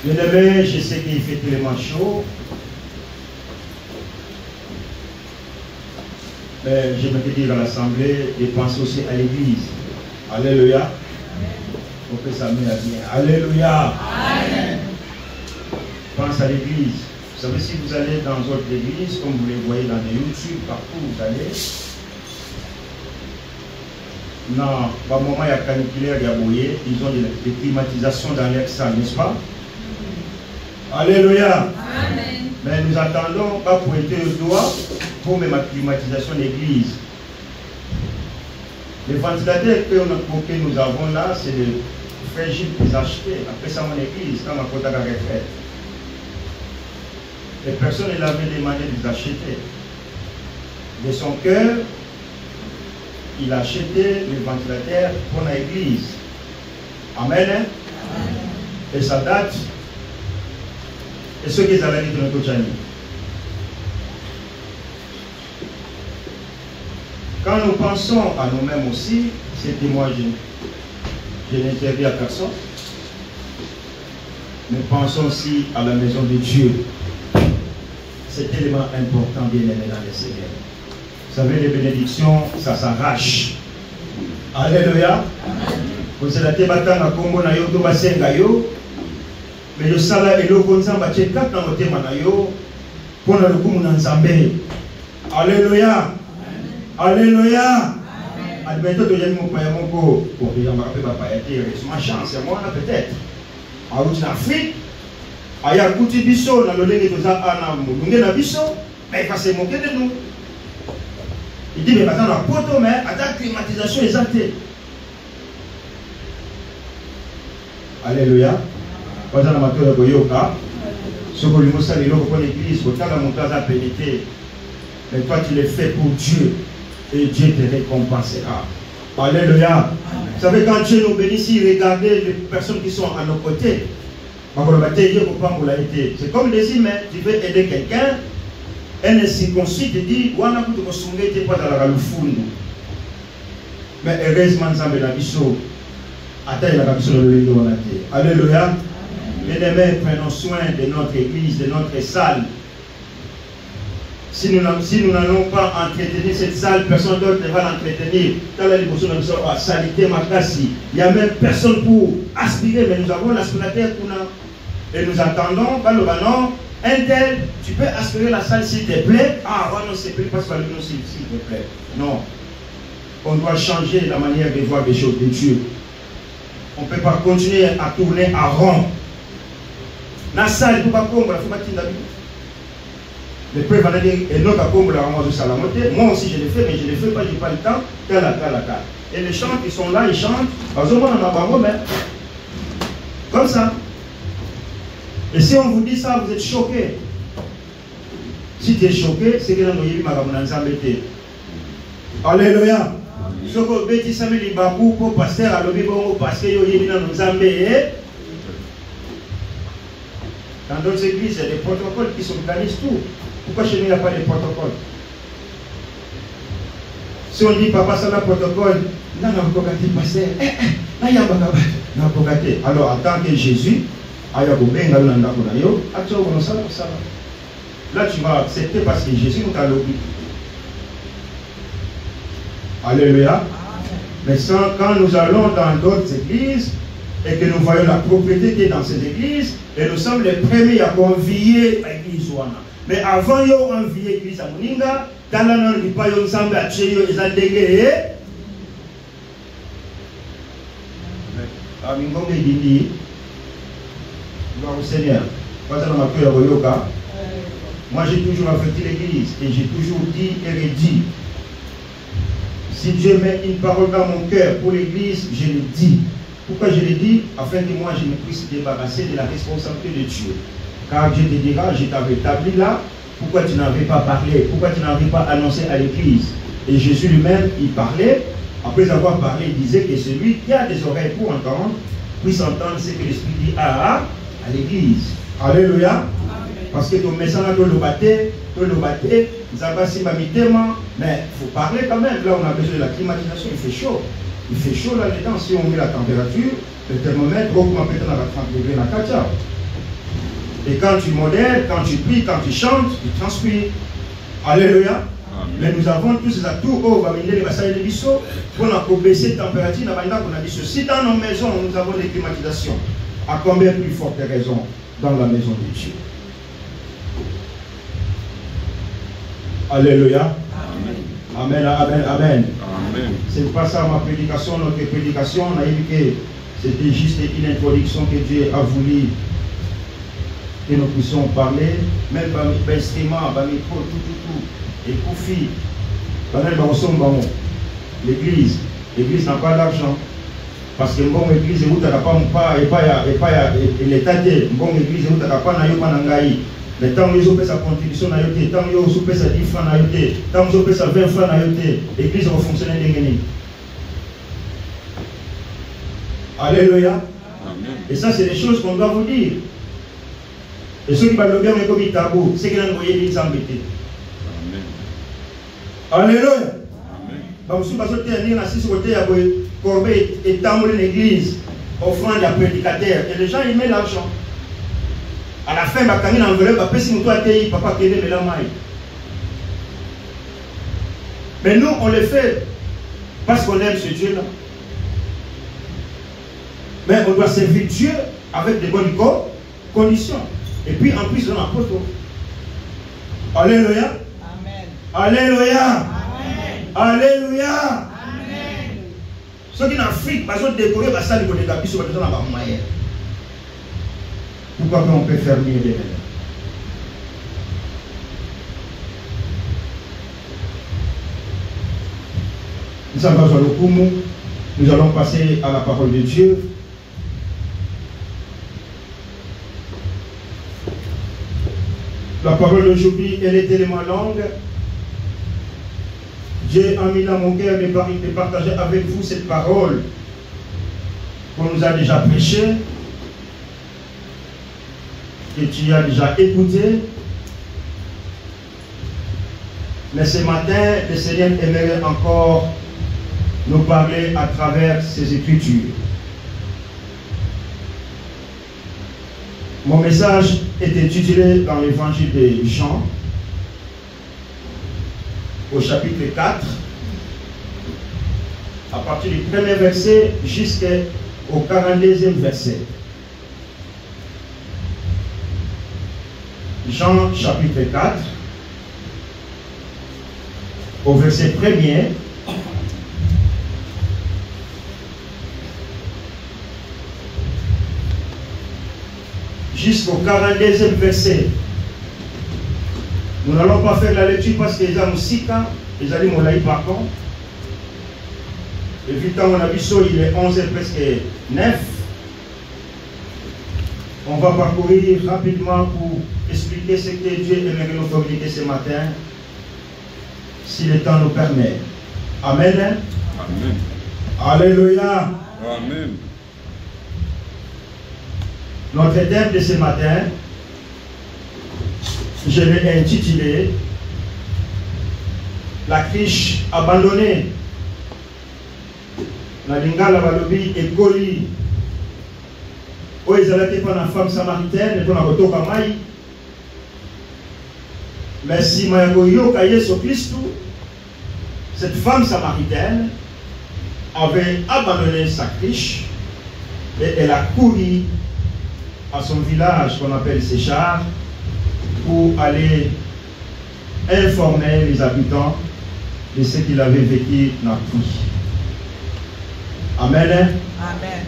Bien-aimé, je sais qu'il fait tellement chaud. Mais je me dire à l'Assemblée et pense aussi à l'Église. Alléluia. On peut s'amener à bien. Alléluia. Amen. Pense à l'Église. Vous savez, si vous allez dans d'autres églises, comme vous les voyez dans les YouTube, partout où vous allez, non, par moment il y a caniculaire, il y a bouillé, ils ont des climatisations dans leur salle, n'est-ce pas? Alléluia. Amen. Mais nous attendons pas pour être le doigt pour même la climatisation de l'église. Les ventilateurs que nous avons là, c'est le frère Gilles qui les a achetés. Après ça, mon église, quand ma côte a refait. Les personnes il avait demandé de les acheter. De son cœur, il a acheté les ventilateurs pour l'église. Amen. Amen. Et ça date. Et ce qu'ils avaient dit de notre Tchani. Quand nous pensons à nous-mêmes aussi, c'était moi, je n'interdis à personne. Nous pensons aussi à la maison de Dieu. C'est tellement important, bien aimé dans le Seigneur. Vous savez, les bénédictions, ça s'arrache. Alléluia. Vous savez, la thématique Congo na yo to basenga yo. Mais le salaire et le konzamba tche kat na motema na yo pour na lukumu na nzambe. Alléluia. Alléluia. Admettons que j'ai mon père mon ko pour que j'en rappelle pas été c'est ma chance moi peut-être. A route en Afrique, aya kuti biso na lolenge toza ana mulunge na biso, mais il va se moquer de nous. Il dit mais maintenant la poto mais à climatisation exacte. Alléluia. Quand on a maté le goyoka, ce que lui moussa l'îlot pour l'église, quand on a monté à pénétrer, mais toi tu le fais pour Dieu et Dieu te récompensera. Alléluia. Vous savez, quand Dieu nous bénit, regardez les personnes qui sont à nos côtés. C'est comme des humains, tu veux aider quelqu'un, un incirconcis te dit, mais heureusement, ça me l'a dit. Alléluia. Bien-aimés, prenons soin de notre église, de notre salle. Si nous n'allons pas entretenir cette salle, personne d'autre ne va l'entretenir. Il n'y a même personne pour aspirer, mais nous avons l'aspirateur pour nous. Et nous attendons, non, un tel, tu peux aspirer la salle s'il te plaît. Ah, non, c'est plus parce que nous s'il te plaît. Non. On doit changer la manière de voir les choses de Dieu. On ne peut pas continuer à tourner à rond. La salle, il ne faut pas comprendre, il faut pas tirer. Le peuple va dire, et non, moi aussi je le fais, mais je ne le fais pas, je n'ai pas le temps. Et les chants qui sont là, ils chantent, comme ça. Et si on vous dit ça, vous êtes choqué. Si tu es choqué, c'est que nous avons embêté. Alléluia. Si vous avez dit ça, pour pasteur, à l'objet, parce que nous avons embêté. Dans d'autres églises, il y a des protocoles qui s'organisent tout. Pourquoi chez nous, il n'y a pas de protocole? Si on dit, papa, ça, le protocole, alors, en tant que Jésus, là, tu vas accepter parce que Jésus nous a l'obligé. Alléluia. Mais quand nous allons dans d'autres églises, et que nous voyons la propriété qui est dans ces églises, et nous sommes les premiers à convier l'église. Mais avant de convier l'église à Moninga, dans la langue du pays, nous sommes à Tchéyo et à Dégué. Amingonga dit, gloire au Seigneur. Moi j'ai toujours affecté l'église et j'ai toujours dit et redit. Si Dieu met une parole dans mon cœur pour l'église, je le dis. Pourquoi je le dis? Afin que moi je me puisse débarrasser de la responsabilité de Dieu. Car Dieu te dira, je t'avais établi là, pourquoi tu n'avais pas parlé? Pourquoi tu n'avais pas annoncé à l'église? Et Jésus lui-même, il parlait, après avoir parlé, il disait que celui qui a des oreilles pour entendre, puisse entendre ce que l'Esprit dit à l'église. Alléluia. Parce que ton message là, mais il faut parler quand même. Là, on a besoin de la climatisation, il fait chaud. Il fait chaud là-dedans. Si on met la température, le thermomètre, on peut mettre à 30 degrés dans 4 heures. Et quand tu modèles, quand tu pries, quand tu chantes, tu transpires. Alléluia. Mais nous avons tous ces atouts pour baisser la température. Si dans nos maisons nous avons des climatisations, à combien plus forte raison dans la maison de Dieu? Alléluia. Amen, amen, amen. C'est pas ça ma prédication. Notre prédication, on a dit que c'était juste une introduction que Dieu a voulu que nous puissions parler. Même par l'instrument, par le micro, tout. Et pour filles, l'église n'a pas d'argent. Parce que bon église, vous n'avez pas l'état de bon église, vous n'avez pas n'aïe. Mais tant que vous avez sa contribution, tant que vous avez sa 10 francs, tant que vous avez sa 20 francs, l'église va fonctionner d'engagement. Alléluia. Et ça, c'est des choses qu'on doit vous dire. Et ceux qui parlent bien, mais comme il tabou, c'est qu'ils ont envoyé les embêtés. Alléluia. Donc, si vous avez tenir assis sur côté, corbeille et tambour l'église, offrande à prédicateur, et les gens ils mettent l'argent. À la fin, quand il enveloppe, après si nous doit payer, papa paye mais la maille. Mais nous, on le fait parce qu'on aime ce Dieu-là. Mais on doit servir Dieu avec de bonnes conditions. Et puis en plus, on a un poteau. Alléluia. Amen. Alléluia. Amen. Alléluia. Amen. Ceux qui sont en Afrique, ils ont décoré la salle de la sur la moyenne. Pourquoi on peut faire mieux des mêmes? Nous allons passer à la parole de Dieu. La parole d'aujourd'hui, elle est tellement longue. Dieu a mis dans mon cœur de partager avec vous cette parole qu'on nous a déjà prêchée, que tu as déjà écouté. Mais ce matin, le Seigneur aimerait encore nous parler à travers ces Écritures. Mon message est intitulé dans l'évangile de Jean, au chapitre 4, à partir du premier verset jusqu'au 42e verset. Jean chapitre 4, au verset 1er, jusqu'au 42e verset. Nous n'allons pas faire la lecture parce que les Amoussika, les Ali Moulaï par contre. Et vu qu'on a vu ça, il est 11h presque 9. On va parcourir rapidement pour expliquer ce que Dieu aimerait nous communiquer ce matin, si le temps nous permet. Amen. Amen. Alléluia. Amen. Notre thème de ce matin, je l'ai intitulé La criche abandonnée. La lingala balobi et koli. Où ils allaient pour la femme samaritaine et pour la kotoka mai. Mais si Mayagoyo Kaye sur Christ, cette femme samaritaine avait abandonné sa criche et elle a couru à son village qu'on appelle Séchar pour aller informer les habitants de ce qu'il avait vécu dans la vie. Amen. Amen.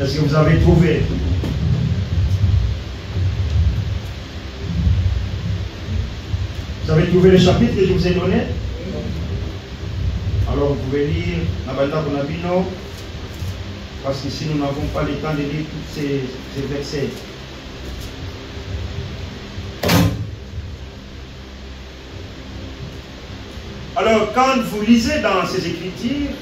Est-ce que vous avez trouvé? Vous avez trouvé le chapitre que je vous ai donné? Alors vous pouvez lire Nabanda Bonabino, parce que si nous n'avons pas le temps de lire tous ces versets. Alors quand vous lisez dans ces Écritures,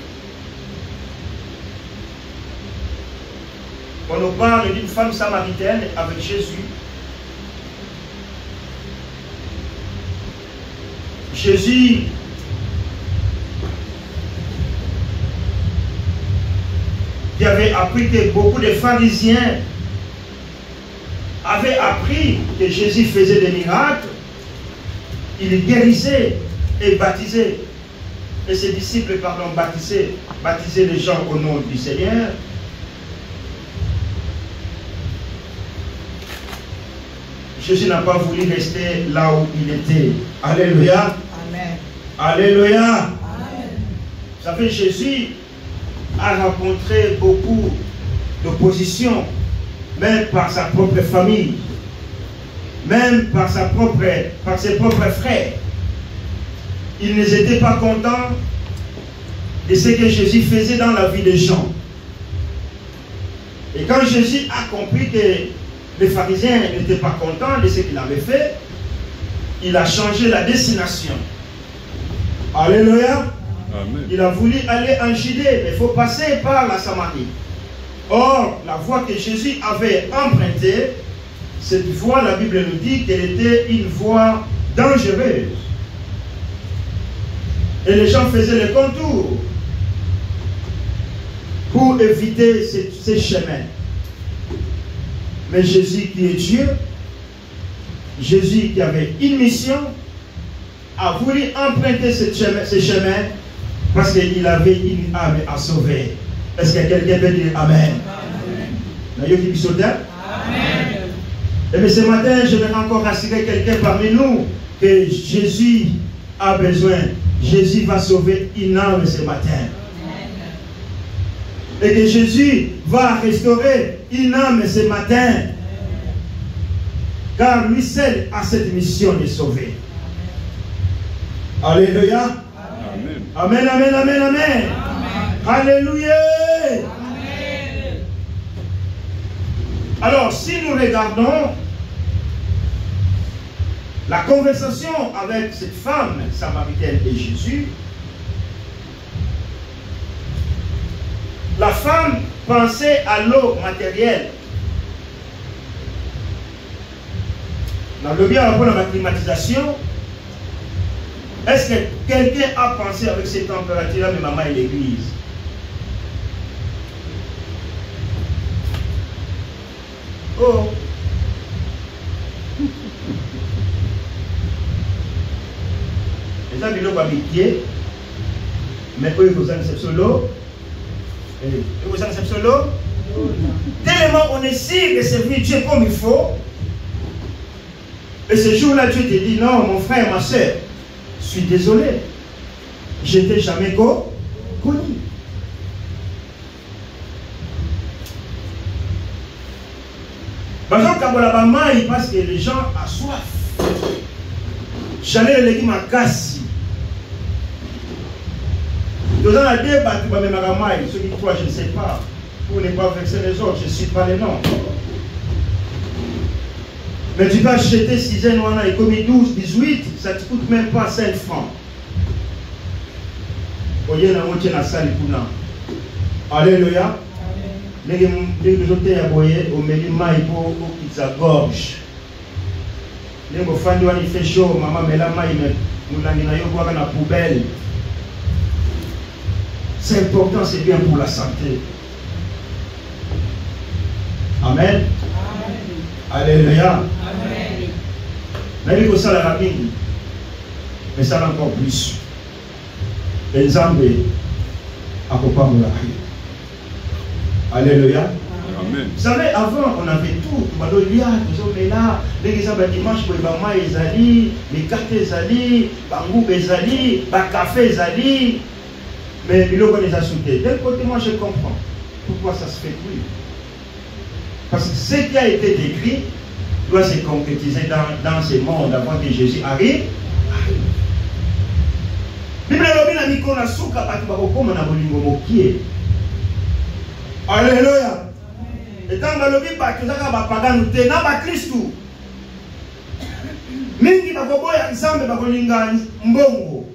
on nous parle d'une femme samaritaine avec Jésus. Jésus qui avait appris que beaucoup de pharisiens avaient appris que Jésus faisait des miracles, il guérissait et baptisait. Et ses disciples, pardon, baptisaient les gens au nom du Seigneur. Jésus n'a pas voulu rester là où il était. Alléluia. Amen. Alléluia. Amen. Vous savez, Jésus a rencontré beaucoup d'opposition, même par sa propre famille, même par ses propres frères. Ils n'étaient pas contents de ce que Jésus faisait dans la vie des gens. Et quand Jésus a compris que les pharisiens n'étaient pas contents de ce qu'il avait fait, il a changé la destination. Alléluia. Amen. Il a voulu aller en Judée, mais il faut passer par la Samarie. Or, la voie que Jésus avait empruntée, cette voie, la Bible nous dit qu'elle était une voie dangereuse. Et les gens faisaient le contour pour éviter ces chemins. Mais Jésus qui est Dieu, Jésus qui avait une mission, a voulu emprunter ce chemin parce qu'il avait une âme à sauver. Est-ce que quelqu'un peut dire Amen? Amen. Et bien ce matin, je vais encore rassurer quelqu'un parmi nous que Jésus a besoin. Jésus va sauver une âme ce matin. Et que Jésus va restaurer une âme ce matin. Car lui seul a cette mission de sauver. Alléluia. Amen, amen, amen, amen. Amen. Alléluia. Amen. Alors, si nous regardons la conversation avec cette femme samaritaine et Jésus, la femme pensait à l'eau matérielle. Dans le bien rapport à la climatisation, est-ce que quelqu'un a pensé avec ces températures-là, mais maman et l'église? Oh! Les amis, l'eau va piquer, mais eux, ils vous en acceptent l'eau. Ils vous en acceptent l'eau. Tellement on est sûr de servir Dieu comme il faut. Et ce jour-là, Dieu te dit, non, mon frère, ma soeur, je suis désolé. Je n'étais jamais connu. Par exemple, parce que les gens ont soif. J'allais le légumes à casse. Dans la débat, tu vas même à maille. Ceux qui croient, je ne sais pas. Pour ne pas vexer les autres, je ne suis pas les noms. Mais tu vas acheter 6 ans et comme 12, 18, ça ne te coûte même pas 5 francs. Alléluia. Les autres aboyés au milieu maï pour qu'ils s'agorgent. Les enfants il fait chaud, maman met la maï, mais nous l'avons dans la poubelle. C'est important, c'est bien pour la santé. Amen. Alléluia. Amen. Ça la rapide, mais ça encore plus. Exemple, à Copa Moulaki. Alléluia. Amen. Vous savez, avant, on avait tout. Les dimanche, les cartes, les bangou, les café, mais il les a soudés. D'un côté, moi, je comprends pourquoi ça se fait plus. Parce que ce qui a été décrit doit se concrétiser dans ce monde avant que Jésus arrive. Alléluia. Et dans le lobby, tu as pagan ou t'es dans Christou. Mingi bakoboya nzambe bakolinga mbongo.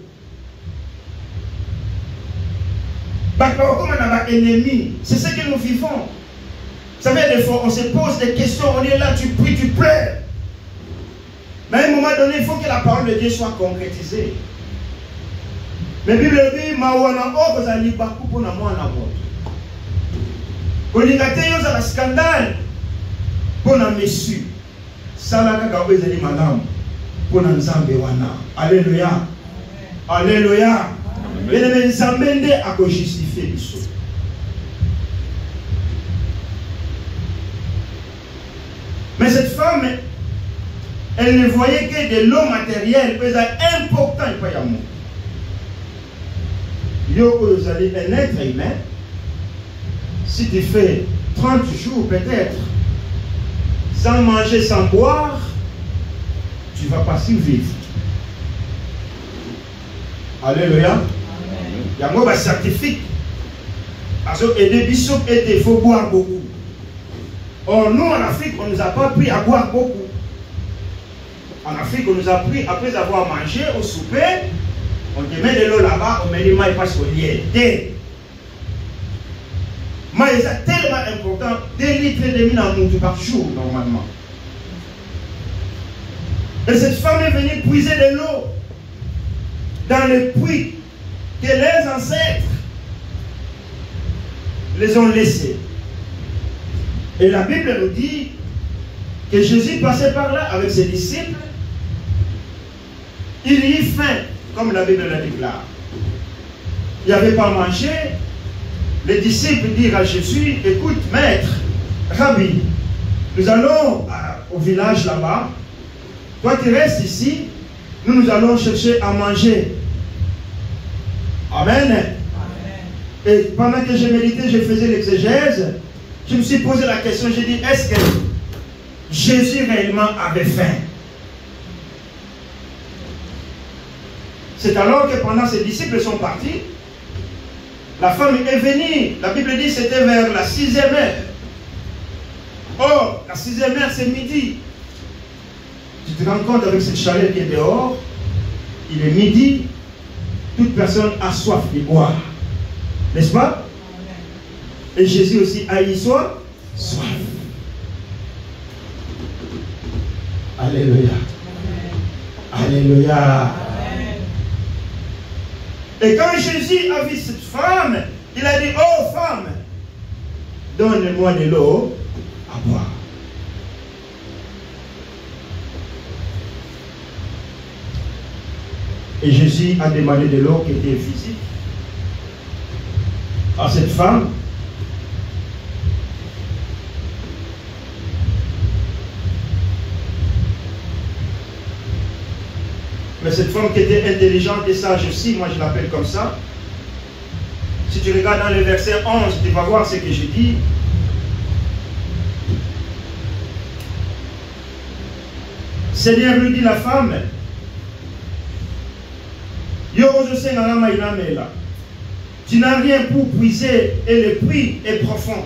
Bakokoma na ba ennemi. C'est ce que nous vivons. Vous savez, des fois, on se pose des questions, on est là, tu pries, tu pleures. Mais à un moment donné, il faut que la parole de Dieu soit concrétisée. Mais la Bible dit, mawana o kozali baku pona mwana moto. Kolingate yo za scandale pona messu. salaka ka ezali malamu pona nzambe wana. Alléluia. Alléluia. Mais nzambe nde ako justifier biso. Mais cette femme, elle ne voyait que de l'eau matérielle, mais c'est important et pas l'amour. Vous allez un être humain, si tu fais 30 jours peut-être, sans manger, sans boire, tu ne vas pas survivre. Alléluia. Il y a un scientifique. Parce que les bisous étaient, il faut boire beaucoup. Or, nous en Afrique, on ne nous a pas appris à boire beaucoup. En Afrique, on nous a appris, après avoir mangé au souper, on te met de l'eau là-bas, on met les mailles passe au lieu. Mais c'est tellement important, 2 litres et demi en monte par jour, normalement. Et cette femme est venue puiser de l'eau dans le puits que les ancêtres les ont laissés. Et la Bible nous dit que Jésus passait par là avec ses disciples. Il y eut faim, comme la Bible le déclare. Il n'y avait pas mangé. Les disciples dirent à Jésus, écoute, maître, Rabbi, nous allons au village là-bas. Toi tu restes ici. Nous allons chercher à manger. Amen. Amen. Et pendant que je méditais, je faisais l'exégèse. Je me suis posé la question, j'ai dit, est-ce que Jésus réellement avait faim? C'est alors que pendant ses disciples sont partis, la femme est venue, la Bible dit c'était vers la 6e heure. Or, la 6e heure c'est midi. Tu te rends compte avec cette chaleur qui est dehors, il est midi, toute personne a soif de boire. N'est-ce pas? Et Jésus aussi a eu soif. Alléluia. Alléluia. Et quand Jésus a vu cette femme, il a dit, oh femme, donne-moi de l'eau à boire. Et Jésus a demandé de l'eau qui était physique à cette femme. Mais cette femme qui était intelligente et sage aussi, moi je l'appelle comme ça. Si tu regardes dans le verset 11, tu vas voir ce que je dis. Seigneur lui dit la femme, tu n'as rien pour puiser et le puits est profond.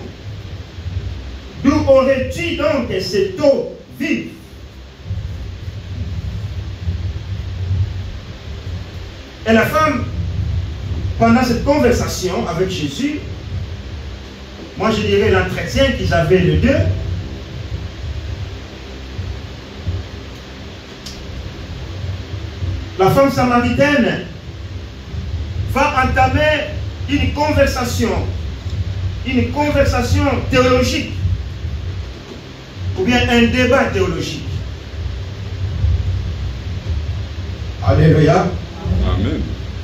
D'où aurais-tu donc cette eau vive? Et la femme, pendant cette conversation avec Jésus, moi je dirais l'entretien qu'ils avaient les deux, la femme samaritaine va entamer une conversation théologique, ou bien un débat théologique. Alléluia. Amen.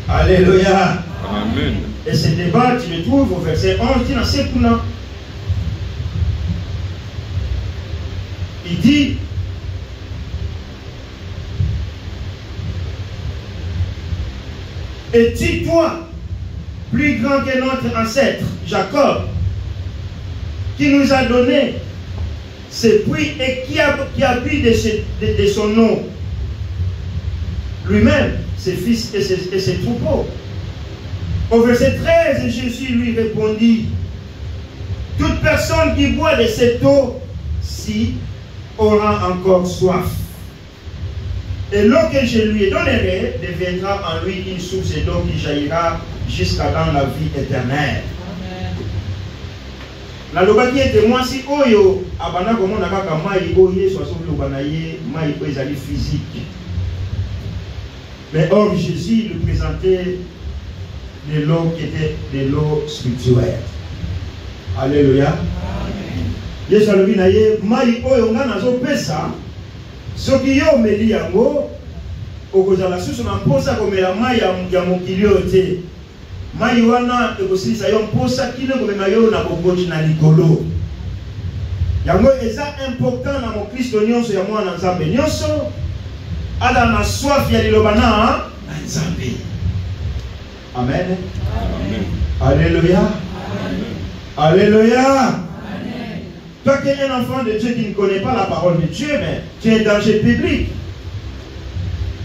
Alléluia. Amen. Et ce débat, tu le trouves au verset 11, il dit, es-tu toi plus grand que notre ancêtre Jacob, qui nous a donné ce puits et qui a bu de son nom lui-même, ses fils et ses troupeaux? Au verset 13, Jésus lui répondit, toute personne qui boit de cette eau-ci aura encore soif. Et l'eau que je lui donnerai deviendra en lui une source d'eau qui jaillira jusqu'à dans la vie éternelle. La lobaki était moi si oyo abana comme on a kaka mai oye soit sur lobanaye mai ezali physique. Mais or Jésus lui présentait de l'eau qui était de l'eau spirituelle. Alléluia. Yesu alobi na ye mai oyo nga nazo pesa Ce qui est au meli yango, au kozala sous on posa comme la maille ya mokiliote. Maille wana ekosi sa yo posa kilo comme mayo na bongoti na likolo. Yango eza important na mon Kristo nyonso ya mwana Nzambe nyonso. Ada na soif ya liloba na Nzambe. Amen. Amen. Alléluia. Amen. Alléluia. Toi qui es un enfant de Dieu qui ne connaît pas la parole de Dieu, mais tu es un danger public.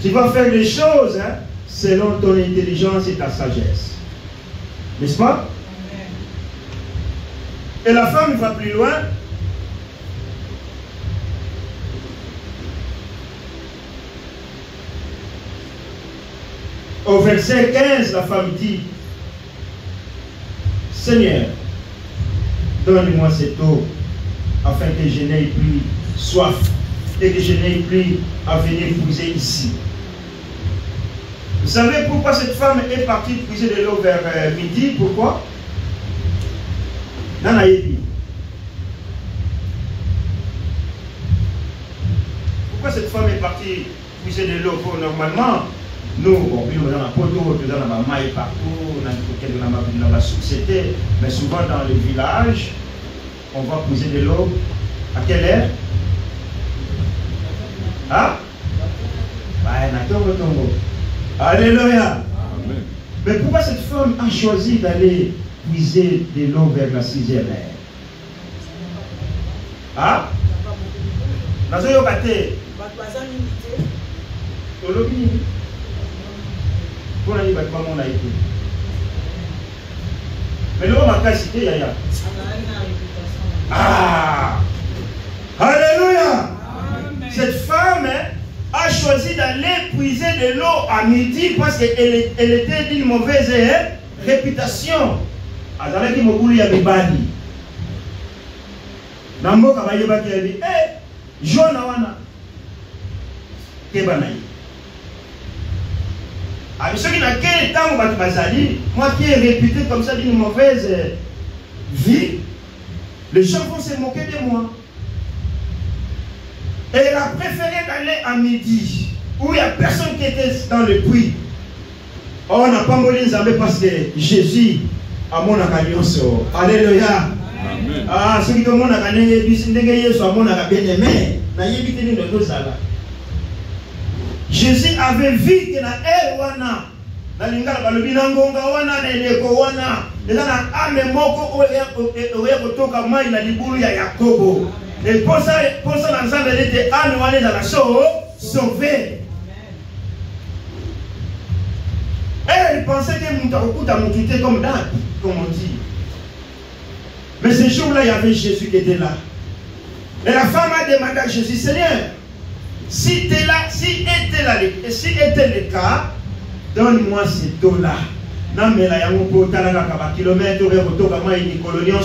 Tu vas faire les choses selon ton intelligence et ta sagesse. N'est-ce pas? Et la femme va plus loin. Au verset 15, la femme dit, Seigneur, donne-moi cette eau afin que je n'aie plus soif et que je n'aie plus à venir puiser ici. Vous savez pourquoi cette femme est partie puiser de l'eau vers midi? Pourquoi? Nanaïdi. Pourquoi cette femme est partie puiser de l'eau? Normalement, nous, bon, nous dans la poteau, nous dans la maille partout, dans la société, mais souvent dans les villages, on va puiser de l'eau. À quelle heure? Ah? Alléluia. Mais pourquoi cette femme a choisi d'aller puiser de l'eau vers la 6e heure? Ah? Mais l'eau m'a cassé, yaya. Ah! Alléluia! Amen. Cette femme a choisi d'aller puiser de l'eau à midi parce qu'elle était d'une mauvaise réputation. Azalaki mokulu ya bibali. Namboka bayebaki ya bi, jona wana. Kebana yi. Alors ceux qui n'ont quel temps bazali, moi qui est réputé comme ça d'une mauvaise vie, les gens vont se moquer de moi. Et elle a préféré d'aller à midi, où il n'y a personne qui était dans le puits. Oh, on n'a pas mouru Nzambe parce que Jésus a mon akanyoso. Alléluia. Ah, ceux qui ont mon akanyoso, Jésus a mon akanyoso. Jésus avait vu que na wana, na lingala balobi na ngonga wana na eleko wana, eza na ame moko oya kotoka mai na libulu ya Yakobo. Et pour ça l'ensemble était ame wana dans la sauvé. Elle pensait que Moutakokuta Moutouté comme date, comme on dit. Mais ce jour-là, il y avait Jésus qui était là. Et la femme a demandé à Jésus, Seigneur, si était le cas, donne-moi cette eau-là. Non, mais là, il y a un peu de kilomètres, il y a un peu de colonion.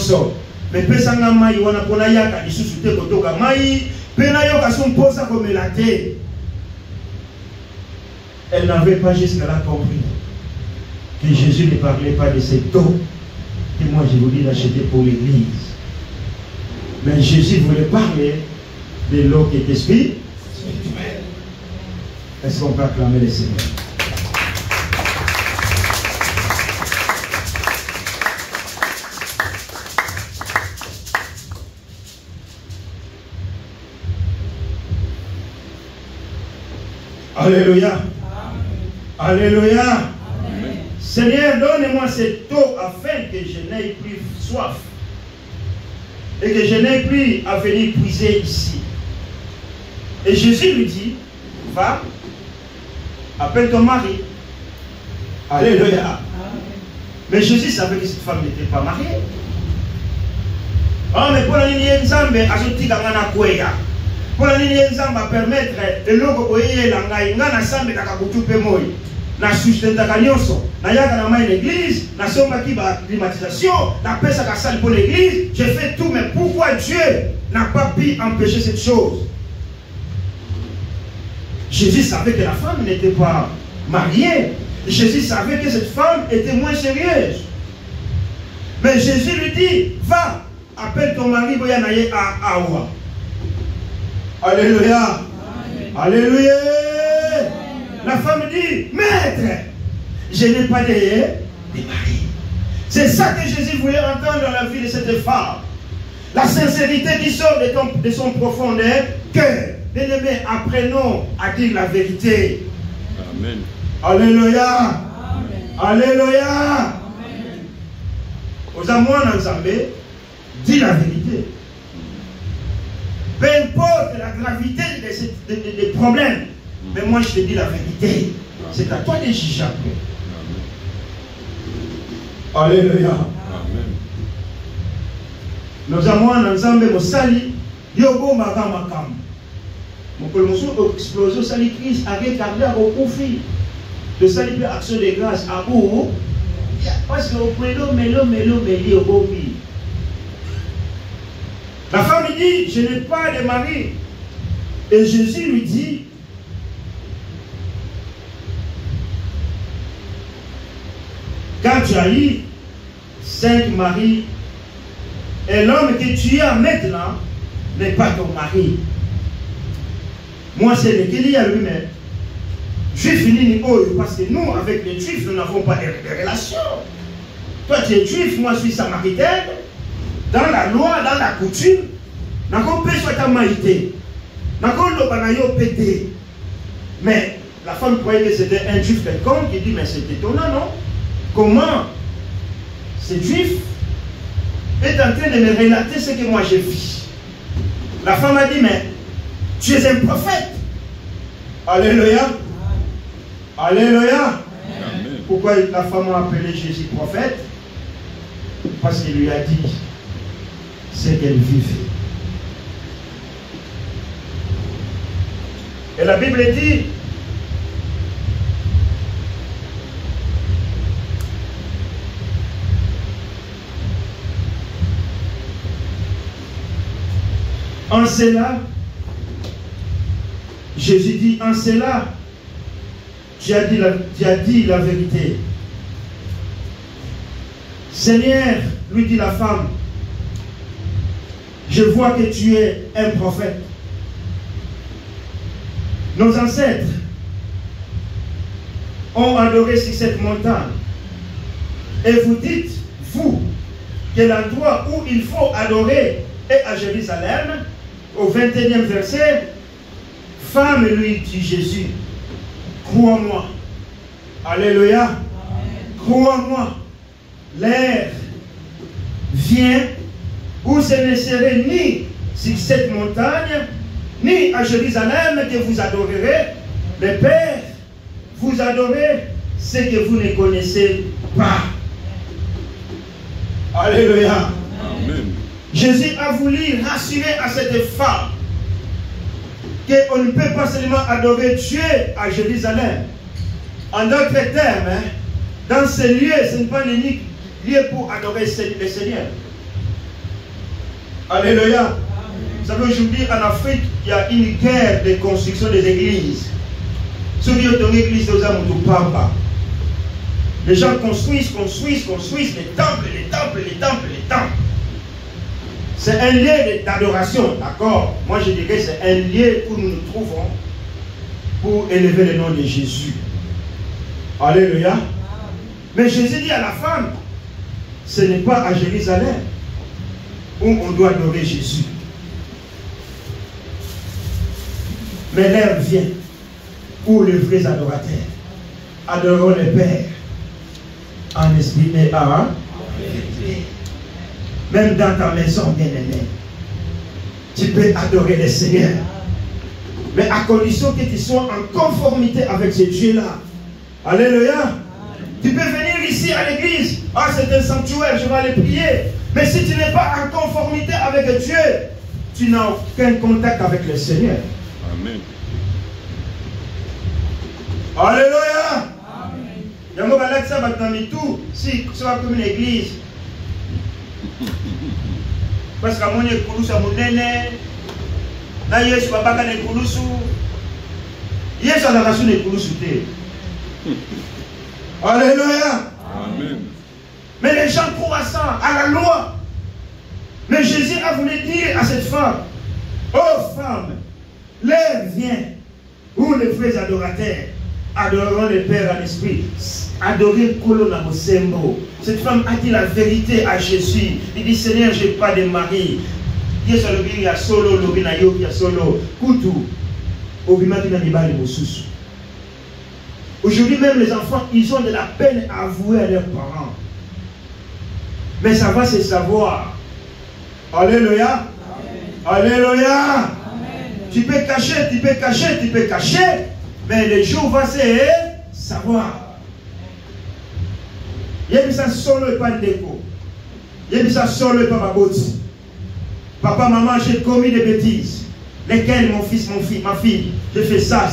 Mais pesanga mai wana pona yaka lisusu te kotoka mai pena yoka son posa comme la terre. Elle n'avait pas jusqu'à là compris que Jésus ne parlait pas de cette eau que moi je voulais l'acheter pour l'église. Mais Jésus voulait parler de l'eau qui est spirituelle. Est-ce qu'on peut acclamer le Seigneur? Alléluia. Amen. Alléluia. Amen. Seigneur, donne-moi cette eau afin que je n'aie plus soif et que je n'aie plus à venir puiser ici. Et Jésus lui dit, va, appelle ton mari. Alléluia. Amen. Mais Jésus savait que cette femme n'était pas mariée. Oh, mais pour la ligne Nzambe, ajouti kangana kweya. Pour la ligne Nzamba permettre de l'eau koyé la ngai ngana sambe takakutu pe moi na sustenta kanyoso na yaka na mai l'église na somba ki ba climatisation na pesa ka salle pour l'église, j'ai fait tout, mais pourquoi Dieu n'a pas pu empêcher cette chose? Jésus savait que la femme n'était pas mariée. Jésus savait que cette femme était moins sérieuse. Mais Jésus lui dit, va, appelle ton mari boya naye à Awa. Alléluia. Amen. Alléluia. La femme dit, Maître, je n'ai pas de mari. C'est ça que Jésus voulait entendre dans la vie de cette femme. La sincérité qui sort de son profond cœur. Bien-aimés, apprenons à dire la vérité. Amen. Alléluia. Alléluia. Aux amours ensemble, dis la vérité. Peu importe la gravité des problèmes, mais moi je te dis la vérité. C'est à toi de juger après. Alléluia. Amen. Nos amours ensemble, nous saluons. Yogo Magamacam. Mon colomoso explosé, sali crise avec carrière au conflit. De saluer action de grâce à vous. Parce que au mélo, au bobi. La femme dit, je n'ai pas de mari. Et Jésus lui dit, car tu as eu 5 maris, et l'homme que tu as maintenant n'est pas ton mari. Moi, c'est le qu'il y a lui-même. Juif ni parce que nous, avec les juifs, nous n'avons pas de relations. Toi, tu es juif, moi, je suis samaritaine. Dans la loi, dans la coutume, n'a pas pu soit ta maïté. N'a pas le pété. Mais la femme croyait que c'était un juif quelconque qui dit, mais c'est étonnant, non? Comment ce juif est en train de me relater ce que moi j'ai vu? La femme a dit, mais tu es un prophète. Alléluia. Alléluia. Amen. Pourquoi la femme a appelé Jésus prophète? Parce qu'il lui a dit ce qu'elle vivait. Et la Bible dit, en cela, Jésus dit, en cela, tu as dit la vérité. Seigneur, lui dit la femme, je vois que tu es un prophète. Nos ancêtres ont adoré sur cette montagne. Et vous dites, vous, que l'endroit où il faut adorer est à Jérusalem. Au 21e verset, femme, lui dit Jésus, crois-moi. Alléluia. Crois-moi. L'heure vient où ce ne serait ni sur cette montagne, ni à Jérusalem que vous adorerez, mais Père, vous adorez ce que vous ne connaissez pas. Alléluia. Amen. Jésus a voulu rassurer à cette femme qu'on ne peut pas seulement adorer Dieu à Jérusalem. En d'autres termes, dans ce lieu, ce n'est pas l'unique lieu pour adorer le Seigneur. Alléluia. Vous savez, aujourd'hui en Afrique, il y a une guerre de construction des églises. Ceux qui ont une église aux âmes de Papa. Les gens construisent les temples. C'est un lieu d'adoration, d'accord? Moi je dirais que c'est un lieu où nous nous trouvons pour élever le nom de Jésus. Alléluia. Mais Jésus dit à la femme, ce n'est pas à Jérusalem où on doit adorer Jésus. Mais l'heure vient où les vrais adorateurs adoreront le Père en esprit et en vérité. Même dans ta maison, bien-aimé, tu peux adorer le Seigneur. Mais à condition que tu sois en conformité avec ce Dieu-là. Alléluia. Tu peux venir ici à l'église. Ah, c'est un sanctuaire, je vais aller prier. Mais si tu n'es pas en conformité avec Dieu, tu n'as aucun contact avec le Seigneur. Amen. Alléluia. Amen. Si tu vas comme une église, parce que mon écoulous à mon nene, na yesu babaka na écoulusu, yesu a la ration d'écoulusu. Alléluia. Amen. Mais les gens croient à ça, à la loi. Mais Jésus a voulu dire à cette femme, oh femme, l'heure vient les vrais adorateurs adoreront le Père en esprit. Adorer Kolo Nabosembo. Cette femme a dit la vérité à Jésus. Il dit, Seigneur, je n'ai pas de mari. Il y a solo, il y a solo. Koutou. Aujourd'hui même les enfants, ils ont de la peine à avouer à leurs parents. Mais ça va se savoir. Alléluia. Alléluia. Amen. Tu peux cacher, tu peux cacher, tu peux cacher. Mais le jour va se savoir. Il y a ça solo et pas de déco. Il y a ça solo et pas ma botte. Papa, maman, j'ai commis des bêtises. Lesquelles, mon fils, ma fille, j'ai fait ça.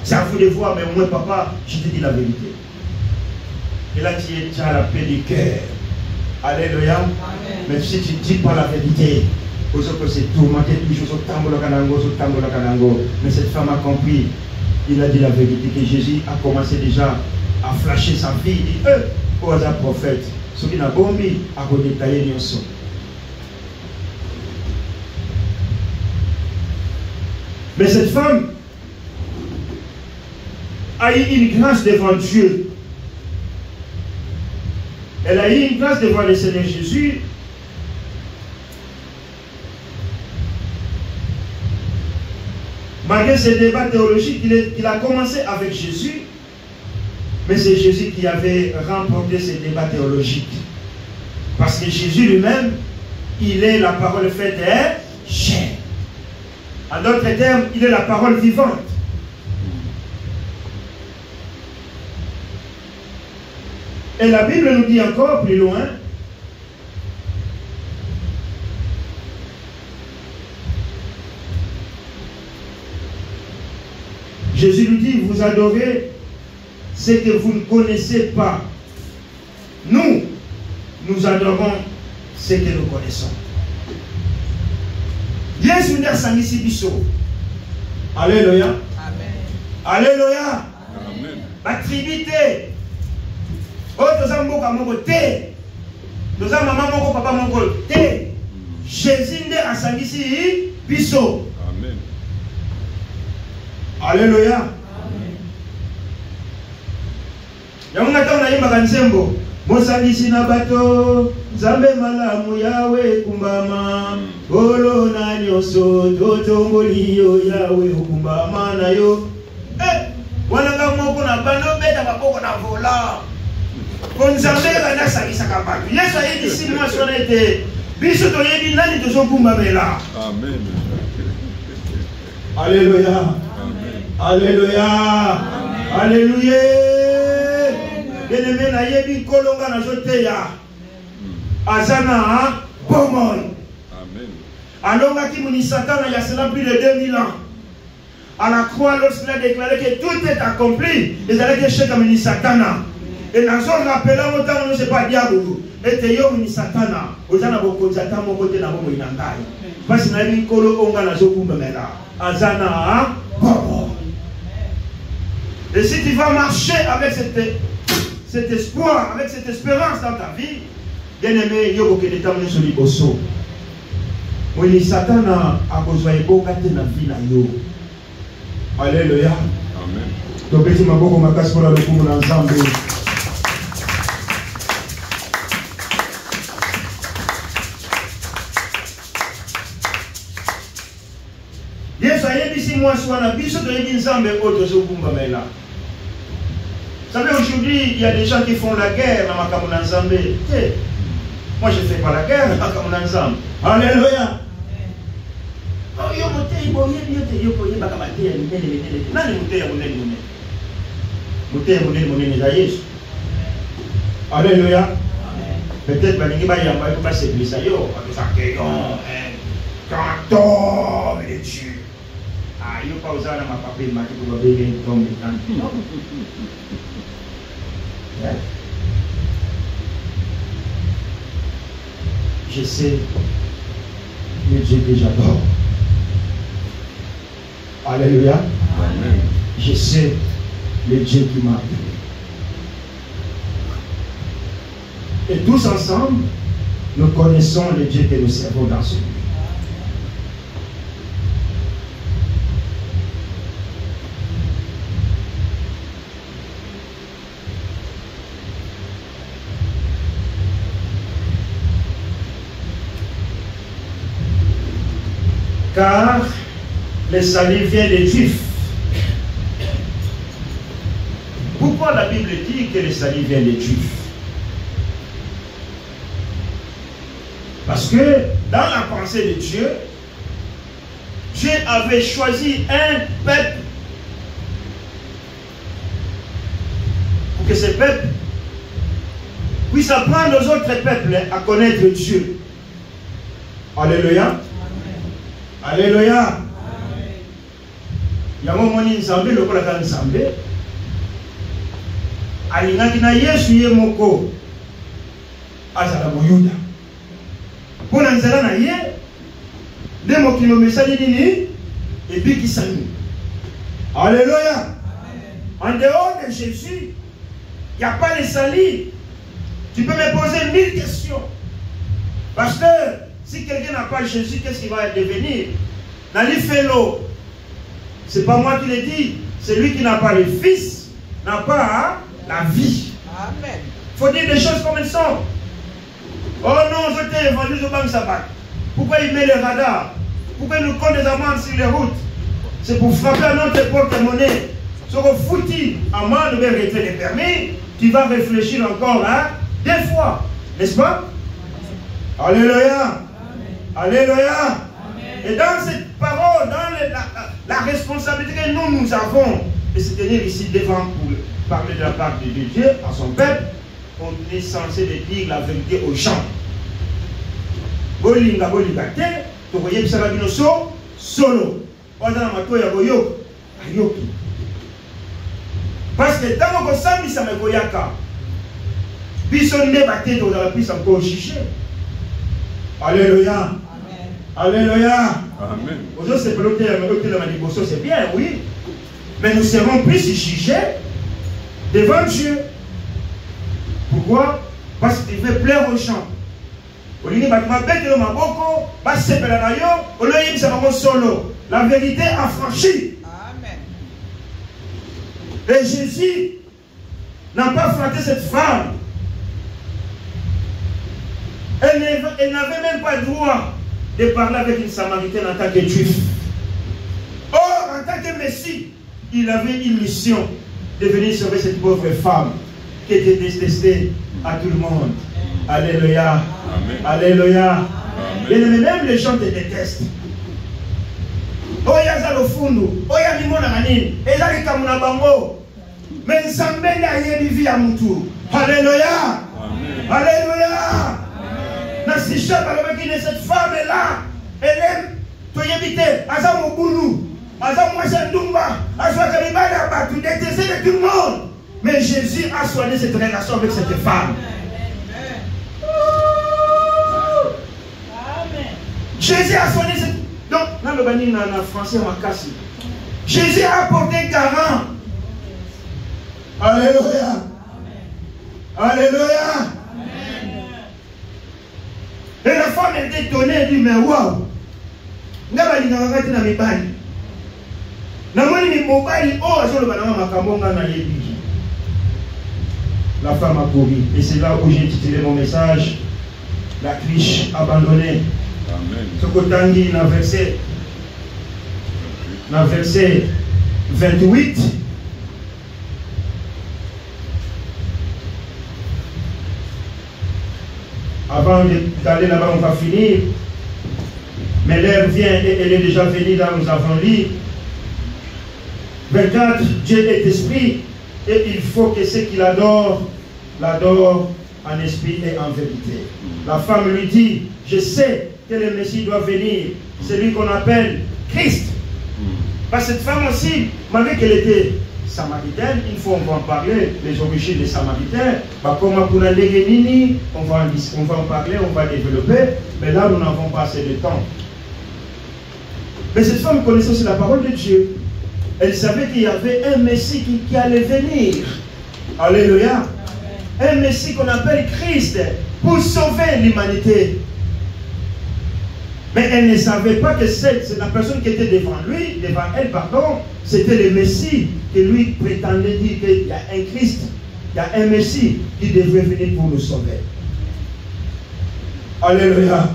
C'est à vous de voir, mais moi, papa, je te dis la vérité. Et là, tu as la paix du cœur. Alléluia. Amen. Mais si tu ne dis pas la vérité, c'est tourmenté toujours mais cette femme a compris. Il a dit la vérité que Jésus a commencé déjà à flasher sa fille. Il dit, au hasard prophète, ce qui n'a pas mis à redétailler son. Mais cette femme a eu une grâce devant Dieu. Elle a eu une grâce devant le Seigneur Jésus. Malgré ce débat théologique, il a commencé avec Jésus, mais c'est Jésus qui avait remporté ce débat théologique. Parce que Jésus lui-même, il est la parole faite chair. En d'autres termes, il est la parole vivante. Et la Bible nous dit encore plus loin, Jésus nous dit, vous adorez ce que vous ne connaissez pas. Nous adorons ce que nous connaissons. Yesu n'est sangisi biso. Alléluia. Amen. Alléluia. Amen. La tribité. Oh, nous avons beaucoup de nous avons maman moko papa moko te. Jésus n'est sangisi biso. Amen. Alléluia. Amen. Yamungata unayimba kansembo. Mosangisi na bato Nzambe malamu yawe kumbama Olo na nyoso Totomboli yo yawe kumbama na yo Wananga moko na bano beta baboko na vola Konzambe gana sangisa kabatu Yesu ayebi si mwa sonete Biso toyebi nani tozo kumbamela Amen. Alléluia. Amen. Alléluia. Amen. Alléluia. Bien-aimé, na yebi kolonga na zoteya. Azana bomon. Amen. Alonga qui muni Satan il y a cela plus de 2000 ans. À la croix, lorsqu'il a déclaré que tout est accompli, ils allaient que chez muni Satana. Et dans son rappel, on ne sait pas diable. Et te yo muni Satana. Ozana boko Satan mo côté na mo inangai. Parce que na yebi kolonga na zokumba mela. Azana bomon. Et si tu vas marcher avec cet espoir, avec cette espérance dans ta vie, bien-aimé, yo que l'état sur les bosso. Oui, Satan a besoin de beaucoup de la vie. Alléluia. Amen. Donc, petit maboko makas pour le coup ensemble. Yes, ayebi si moi soit na biso de yebi nzambe oto zo kumba mela. Vous savez, aujourd'hui, il y a des gens qui font la guerre dans Makamouna Nzambe. Moi, je ne fais pas la guerre dans Makamouna Nzambe. Alléluia. Alléluia. Peut-être que les gens ne pas s'égliser. Canton de Dieu. Ah, il n'y a pas besoin de ma papier, ma qui peut bien tomber dans je sais le Dieu que j'adore. Alléluia. Amen. Je sais le Dieu qui m'a appelé. Et tous ensemble, nous connaissons le Dieu que nous servons dans ce lieu. car le salut vient des Juifs. Pourquoi la Bible dit que le salut vient des Juifs? Parce que dans la pensée de Dieu, Dieu avait choisi un peuple pour que ce peuple puisse apprendre aux autres peuples à connaître Dieu. Alléluia. Alléluia. Il y a un moment où il semblait, le col a semblé. Alingaki na Yesu ye moko azala moyuda. Pour nzala na ye de mokilo mesali nini et puis qui s'anime. Alléluia. En dehors de Jésus, il n'y a pas de salut. Tu peux me poser 1000 questions. Parce que si quelqu'un n'a pas Jésus, qu'est-ce qu'il va devenir? Nali Fellow. Ce n'est pas moi qui le dis. Celui qui n'a pas le Fils n'a pas la vie. Amen. Il faut dire des choses comme elles sont. Oh non, je t'ai évangile au banc sabbat. Pourquoi il met les radars? Pourquoi il nous compte des amendes sur les routes? C'est pour frapper à notre porte-monnaie. Sur le foutu, amende, mais retrait les permis, tu vas réfléchir encore hein, 2 fois. N'est-ce pas? Alléluia. Alléluia. Amen. Et dans cette parole, dans la responsabilité que nous avons de se tenir ici devant pour parler de la part de Dieu à son peuple, on est censé de dire la vérité aux gens. Bolinga bolinga te, to voyez ça la binoso solo. Pendant ma toya boyo, ayoki. Parce que tant que ça mi ça me goyaka. Bison ne batte dans la puissance encore juger. Alléluia. Alléluia. Amen. Aujourd'hui, c'est peloté à la manipulation, c'est bien, oui. Mais nous serons plus jugés devant Dieu. Pourquoi? Parce qu'il veut plaire aux gens. La vérité a franchi. Amen. Et Jésus n'a pas flatté cette femme. Elle n'avait même pas le droit de parler avec une Samaritaine en tant que juif. Or, en tant que Messie, il avait une mission de venir sauver cette pauvre femme qui était détestée à tout le monde. Alléluia. Amen. Alléluia. Amen. Même les gens te détestent. Oh, il y a le fundu. Oh, il y a limon à manine. Et là, il y a un bango. Mais il s'en met à y à Moutou. Alléluia. Alléluia. Nasisha, cette femme est là. Elle aime. Tu y habites. Azam Oboulou. Azam Mouachandumba. Azam Kalibala. Tu détestes de tout le monde. Mais Jésus a soigné cette relation avec cette femme. Jésus a soigné cette... Donc, dans le banni, en français, on a cassé. Jésus a apporté garant. Alléluia. Alléluia. Et la femme était étonnée, elle dit, mais waouh. La femme a couru. Et c'est là où j'ai titulé mon message. La cliché abandonnée. Amen. Ce que Tanguy dans verset 28. Avant d'aller là-bas, on va finir. Mais l'heure vient et elle est déjà venue là, nous avons lu. 24, Dieu est esprit et il faut que ceux qui l'adorent, l'adorent en esprit et en vérité. La femme lui dit, je sais que le Messie doit venir, celui qu'on appelle Christ. Parce que cette femme aussi, malgré qu'elle était samaritaine, une fois on va en parler, les origines des samaritains, bah, comme on va en parler, on va développer, mais là nous n'avons pas assez de temps. Mais cette femme connaissait aussi la parole de Dieu. Elle savait qu'il y avait un Messie qui allait venir. Alléluia. Un Messie qu'on appelle Christ pour sauver l'humanité. Mais elle ne savait pas que c'est la personne qui était devant elle, c'était le Messie que lui prétendait dire qu'il y a un Christ, il y a un Messie qui devrait venir pour nous sauver. Alléluia.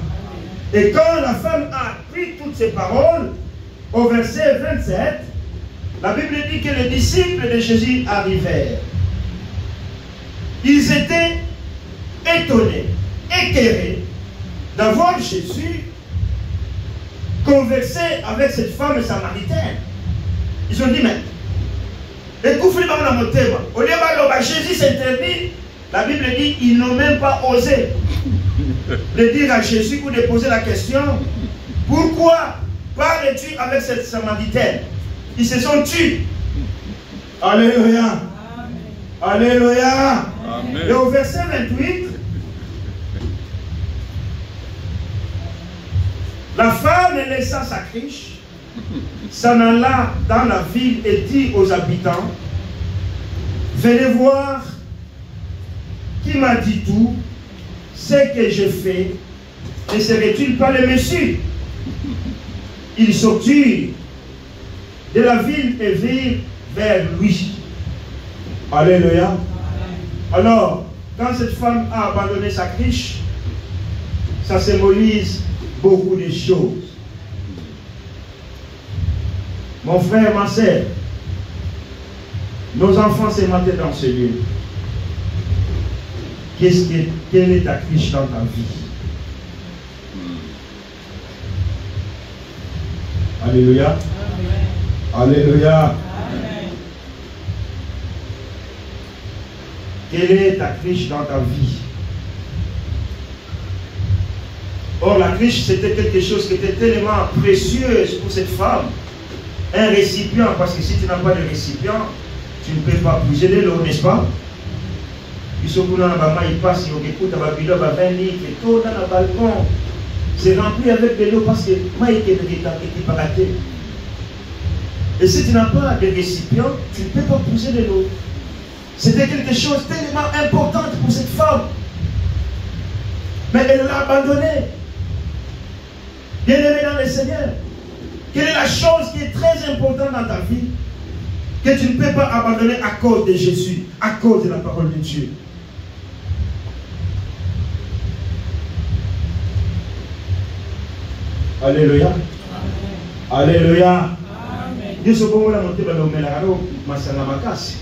Et quand la femme a appris toutes ces paroles, au verset 27, la Bible dit que les disciples de Jésus arrivèrent. Ils étaient étonnés, éclairés d'avoir Jésus converser avec cette femme samaritaine. Ils ont dit, mais au lieu de Jésus s'interdit, la Bible dit, ils n'ont même pas osé de dire à Jésus ou de poser la question, pourquoi parles-tu avec cette samaritaine? Ils se sont tués. Alléluia. Alléluia. Amen. Et au verset 28, la femme laissa sa criche, s'en alla dans la ville et dit aux habitants, venez voir qui m'a dit tout, ce que je fais, ne serait-il pas le Messie? Ils sortirent de la ville et virent vers lui. Alléluia. Alors, quand cette femme a abandonné sa criche, ça symbolise beaucoup de choses. Mon frère, ma soeur, nos enfants se matin dans ce lieu. Quelle est ta criche dans ta vie? Alléluia. Amen. Alléluia. Amen. Quelle est ta criche dans ta vie? Or, la criche, c'était quelque chose qui était tellement précieuse pour cette femme. Un récipient, parce que si tu n'as pas de récipient, tu ne peux pas puiser de l'eau, n'est-ce pas? Il passe, il écoute, il va 20 litres, et tout dans le balcon. C'est rempli avec de l'eau parce que moi, il est pas raté. Et si tu n'as pas de récipient, tu ne peux pas puiser de l'eau. C'était quelque chose tellement important pour cette femme. Mais elle l'a abandonné. Bien-aimé dans le Seigneur, quelle est la chose qui est très importante dans ta vie que tu ne peux pas abandonner à cause de Jésus, à cause de la parole de Dieu? Alléluia. Amen. Alléluia. Dieu se bon la montée dans le melaro masana makasi.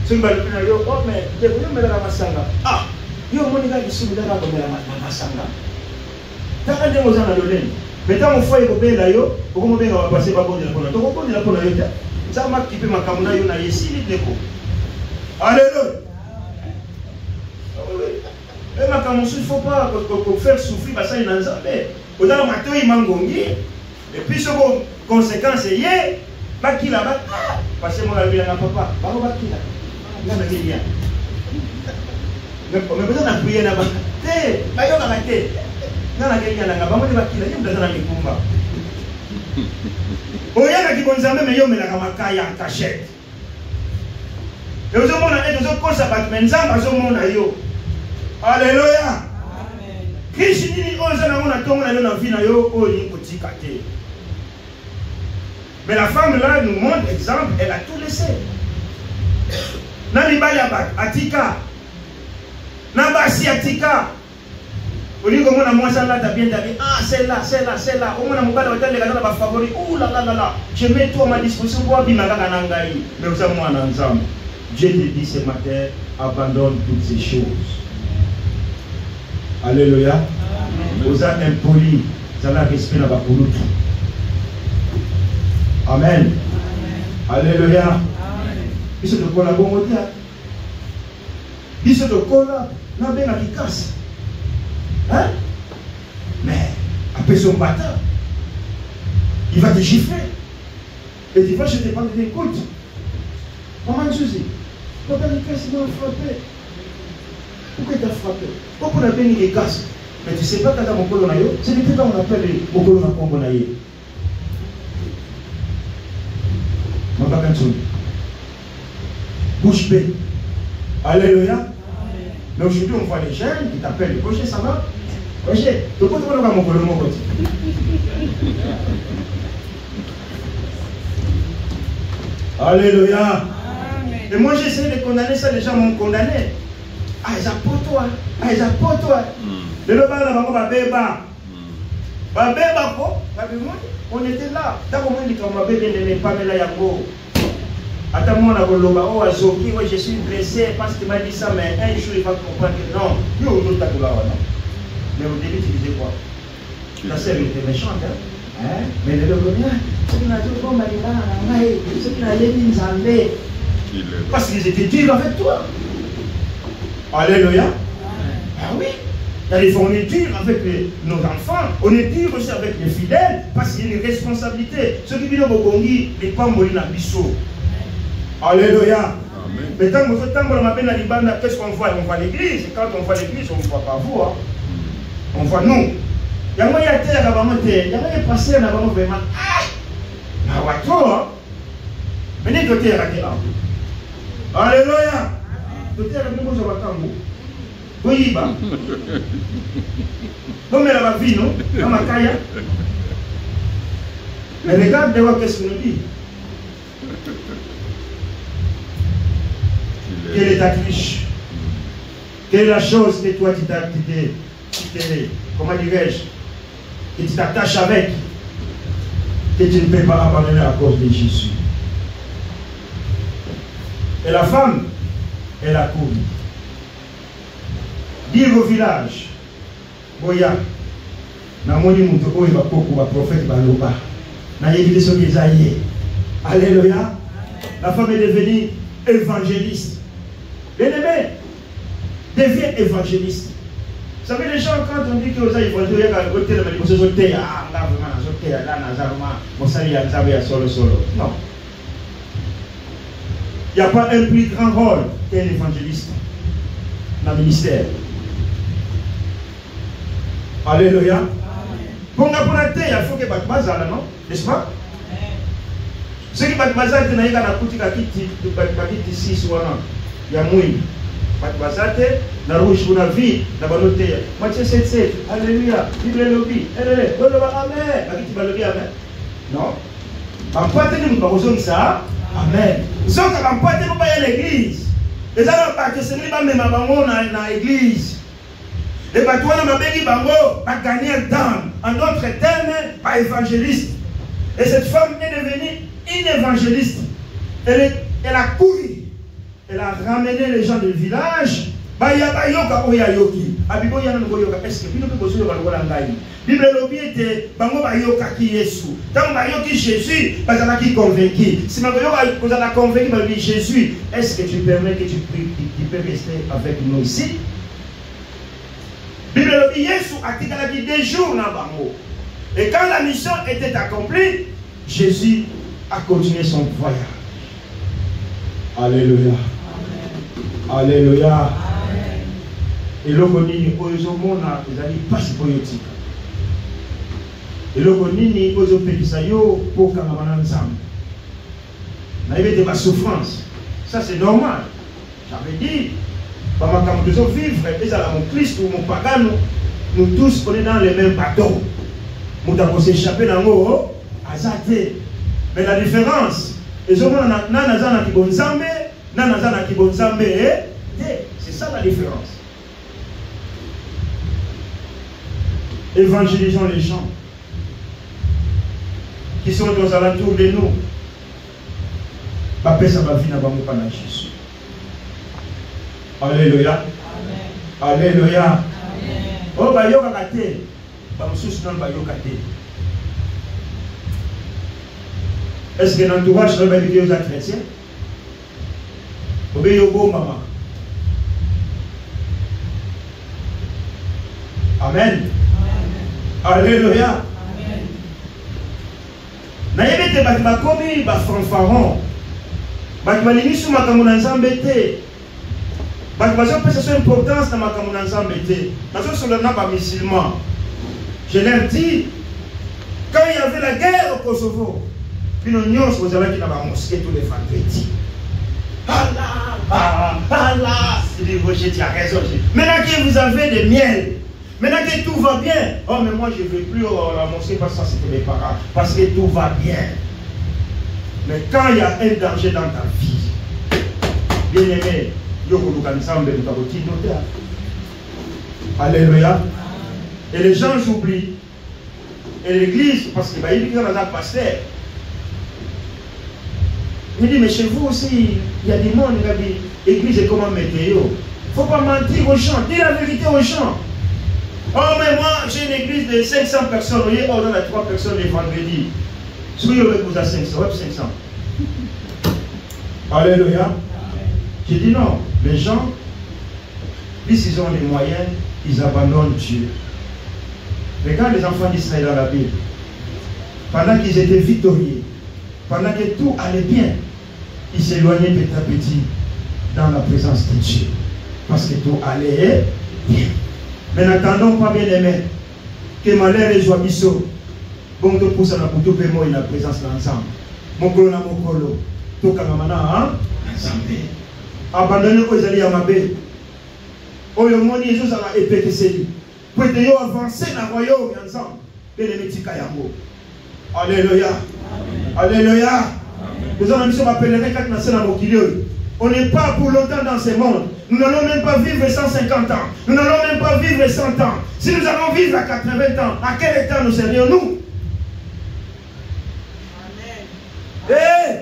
C'est une yo oh mais de vous melaro masanga. Ah, yo monika isu melaro masanga. Taka de mozana loleni. Mais tant on fait ko bela yo, ko mo benga va passer ba bon de la pona. To ko bon de la pona yo ta. Ça m'a kipe makamuna yo na yesi leko. Alléluia. Et il ne faut pas faire souffrir parce qu'il y a un zambé. Au dernier matin, il m'a ngongi. Et puis, ce conséquence, c'est hier. Baki là-bas. Parce que moi, je ne sais pas. Baro baki là. Il y a un lien. Mais peut-être on a prié là-bas. Té, bayo na té. Na na kenya na ngaba mo baki là, il y a un mikumba. Oya na kibonzambe mais yo melaka makaya en cachette. Et aux hommes on a des autres causes à battre, mais nzamba zo mona yo. Alléluia. Christ dit mais la femme là nous montre exemple, elle a tout laissé. Nani bayabak atika. Nabasi atika. Au lieu que moi moi ça là t'as bien dit ah c'est là. Au moins mon bal va le gars va favori. Ouh là là. Je mets tout à ma disposition pour bimaka nangai. Mais vous savez moi ensemble. Dieu te dit ce matin abandonne toutes ces choses. Alléluia. Vous êtes impoli, ça n'a respect là-bas pour nous. Amen. Alléluia. Il se doit la bonne il se doit la bien qui casse. Hein? Mais après son bâtard, il va te gifler. Et tu vas, je te parle d'écoute. Comment Jésus? Papa, il casse, il m'a frappé. Pourquoi il t'a frappé? Pourquoi on a béni les casses? Mais tu ne sais pas quand mon colon a eu, c'est depuis quand on appelle mon colon à Combonaï. Ma bacançon. Bouche bée. Alléluia. Mais aujourd'hui, on voit les jeunes qui t'appellent. Roger, ça va? Roger, tu peux te voir mon colon mon côté. Alléluia. Et moi, j'essaie de condamner ça, les gens m'ont condamné. ils apportent, ils apportent. Le baba va bébé. On était là. D'abord, on dit qu'on m'avait pas là yango. Attends, moi, je suis blessé parce qu'il m'a dit ça, mais un jour il va comprendre que non. Mais au début, tu disais quoi? La sœur était méchante, hein? Mais le gars, ceux qui n'ont pas ceux qui n'ont pas parce qu'ils étaient durs avec toi. Alléluia. Ah oui. On est dur avec nos enfants, on est dur aussi avec les fidèles, parce qu'il y a une responsabilité. Ceux qui viennent au Bongi, les pas mourir dans le biseau. Alléluia. Mais tant que qu'est-ce qu'on voit? On voit l'église. Et quand on voit l'église, on ne voit pas vous. Hein. On voit nous. Il y a moyen de il y a moyen de passer à vraiment. Ah, venez de terre à terre. Alléluia. De terre à terre, oui, bah. Comme elle a vu, non? Dans ma caille. Mais regarde de voir qu'est-ce qu'il nous dit. Quelle est ta triche? Quelle est la chose que toi comment dirais-je, que tu t'attaches avec, que tu ne peux pas abandonner à cause de Jésus? Et la femme, elle a couru. Dire au village, Boya, Namoni Moutoko, il va beaucoup, va prophète, va loba. N'a évité ce qu'ils aillent. Alléluia. La femme est devenue évangéliste. Bien aimé, devient évangéliste. Vous savez, les gens, quand on dit que vous avez évangélisé, il y a un côté de la société, ah, là, vraiment, la société, là, Nazarma, mon salut, il y a solo. Non. Il n'y a pas un plus grand rôle qu'un évangéliste dans le ministère. Alléluia. Pour la terre, il faut que tu fasses ça, non? N'est-ce pas? Ceux qui battent Bazar, ils n'ont pas de 6 ou 1 an. Il y a moins. Battent Bazar, na rouge pour la vie, na banoté. Matthieu 7:7. Alléluia. Bible lobby. Amen. Amen. Non. En partie, nous ne faisons ça. Amen. Nous sommes en partie, nous pas l'église. Les gens qui se mettent même dans l'église. Les batouans de Mabegi Bango a gagné un temps. En d'autres termes, pas évangéliste. Et cette femme est devenue une évangéliste. Elle a couru. Elle a ramené les gens du village. Est-ce que Bible lobby était Bango Bayoka qui Yesu. Tant Bayoki Jésus, Bazana qui convaincu. Si vous avez convaincu par Jésus, est-ce que tu permets que tu peux rester avec nous ici? Bible lobby Yesu a dit des jours dans Bango. Et quand la mission était accomplie, Jésus a continué son voyage. Alléluia. Amen. Alléluia. Amen. Et le konini ozo mona ezali pasi politique. Et le konini ozo pekisa yo pour kangana nzambe. Na yebe de ma souffrance. Ça c'est normal. J'avais dit quand nous devons vivre, et à mon Christ ou mon pagan, nous tous on est dans les mêmes bateaux. Nous devons s'échapper dans l'eau, à Zate. Mais la différence, c'est ça la différence. Évangélisons les gens qui sont aux alentours de nous. Papa, ça va venir avant nous pendant Jésus. Alléluia. Amen. Alléluia. Amen. Oh, bah, yo, kakate. Bah, monsieur, sinon, bah, yo, kakate. Est-ce que l'entourage va dire aux chrétiens? Obéis au beau maman. Amen. Alléluia. Naïbete bakima komi ba fanfaron. Bakima limisu makamuna nzambete. Bakima zo pesa son importance na makamuna nzambete. Nazo sur le nom pas musulman. Je leur dis quand il y avait la guerre au Kosovo, puis nous vous allez dans la mosquée tous les vendredis. Allah, il dit Roger, tu as raison. Maintenant que vous avez des miels, maintenant que tout va bien, oh mais moi je ne veux plus la mosquée parce que ça c'était mes parents, parce que tout va bien. Mais quand il y a un danger dans ta vie, bien aimé, Alléluia. Et les gens oublient. Et l'église, parce qu'il va y avoir un pasteur. Il dit, mais chez vous aussi, il y a des monde qui disent, l'église est comme un météo. Il ne faut pas mentir aux gens, dis la vérité aux gens. Oh, mais moi, j'ai une église de 500 personnes. Vous voyez, on a 3 personnes les vendredis. Soyez avec vous à 500, 500. Alléluia. J'ai dit non, les gens, puisqu'ils ont les moyens, ils abandonnent Dieu. Regarde les enfants d'Israël dans la Bible. Pendant qu'ils étaient victorieux, pendant que tout allait bien, ils s'éloignaient petit à petit dans la présence de Dieu. Parce que tout allait bien. Mais n'attendons pas, bien aimé, que malheur et joie biso. Bon, te pousse à la boutou pémo et la présence d'ensemble. Mon colo na mon colo. Tout kamamana, ensemble. Abandonnez aux alliés à ma baie. Oh, le monde Jésus a épée que c'est lui. Pour te avancer dans le royaume ensemble. Bien aimé, tika yango. Alléluia. Alléluia. Nous avons mission m'appellerait quand nous sommes dans le on n'est pas pour longtemps dans ce monde. Nous n'allons même pas vivre 150 ans. Nous n'allons même pas vivre 100 ans. Si nous allons vivre à 80 ans, à quel état nous serions-nous? Amen.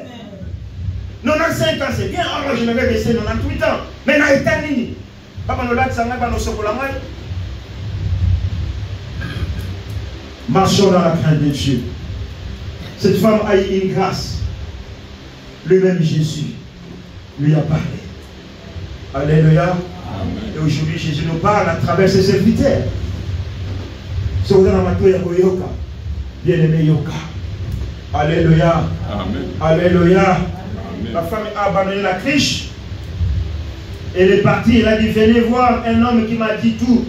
95 ans, c'est bien. Alors je vais rester 98 ans. Mais dans l'état nini. Marchons dans la crainte de Dieu. Cette femme a eu une grâce. Lui-même Jésus lui a parlé. Alléluia. Amen. Et aujourd'hui, Jésus nous parle à travers ses serviteurs. Bien-aimé Yoka. Alléluia. Amen. Alléluia. Amen. La femme a abandonné la criche. Elle est partie. Elle a dit, venez voir un homme qui m'a dit tout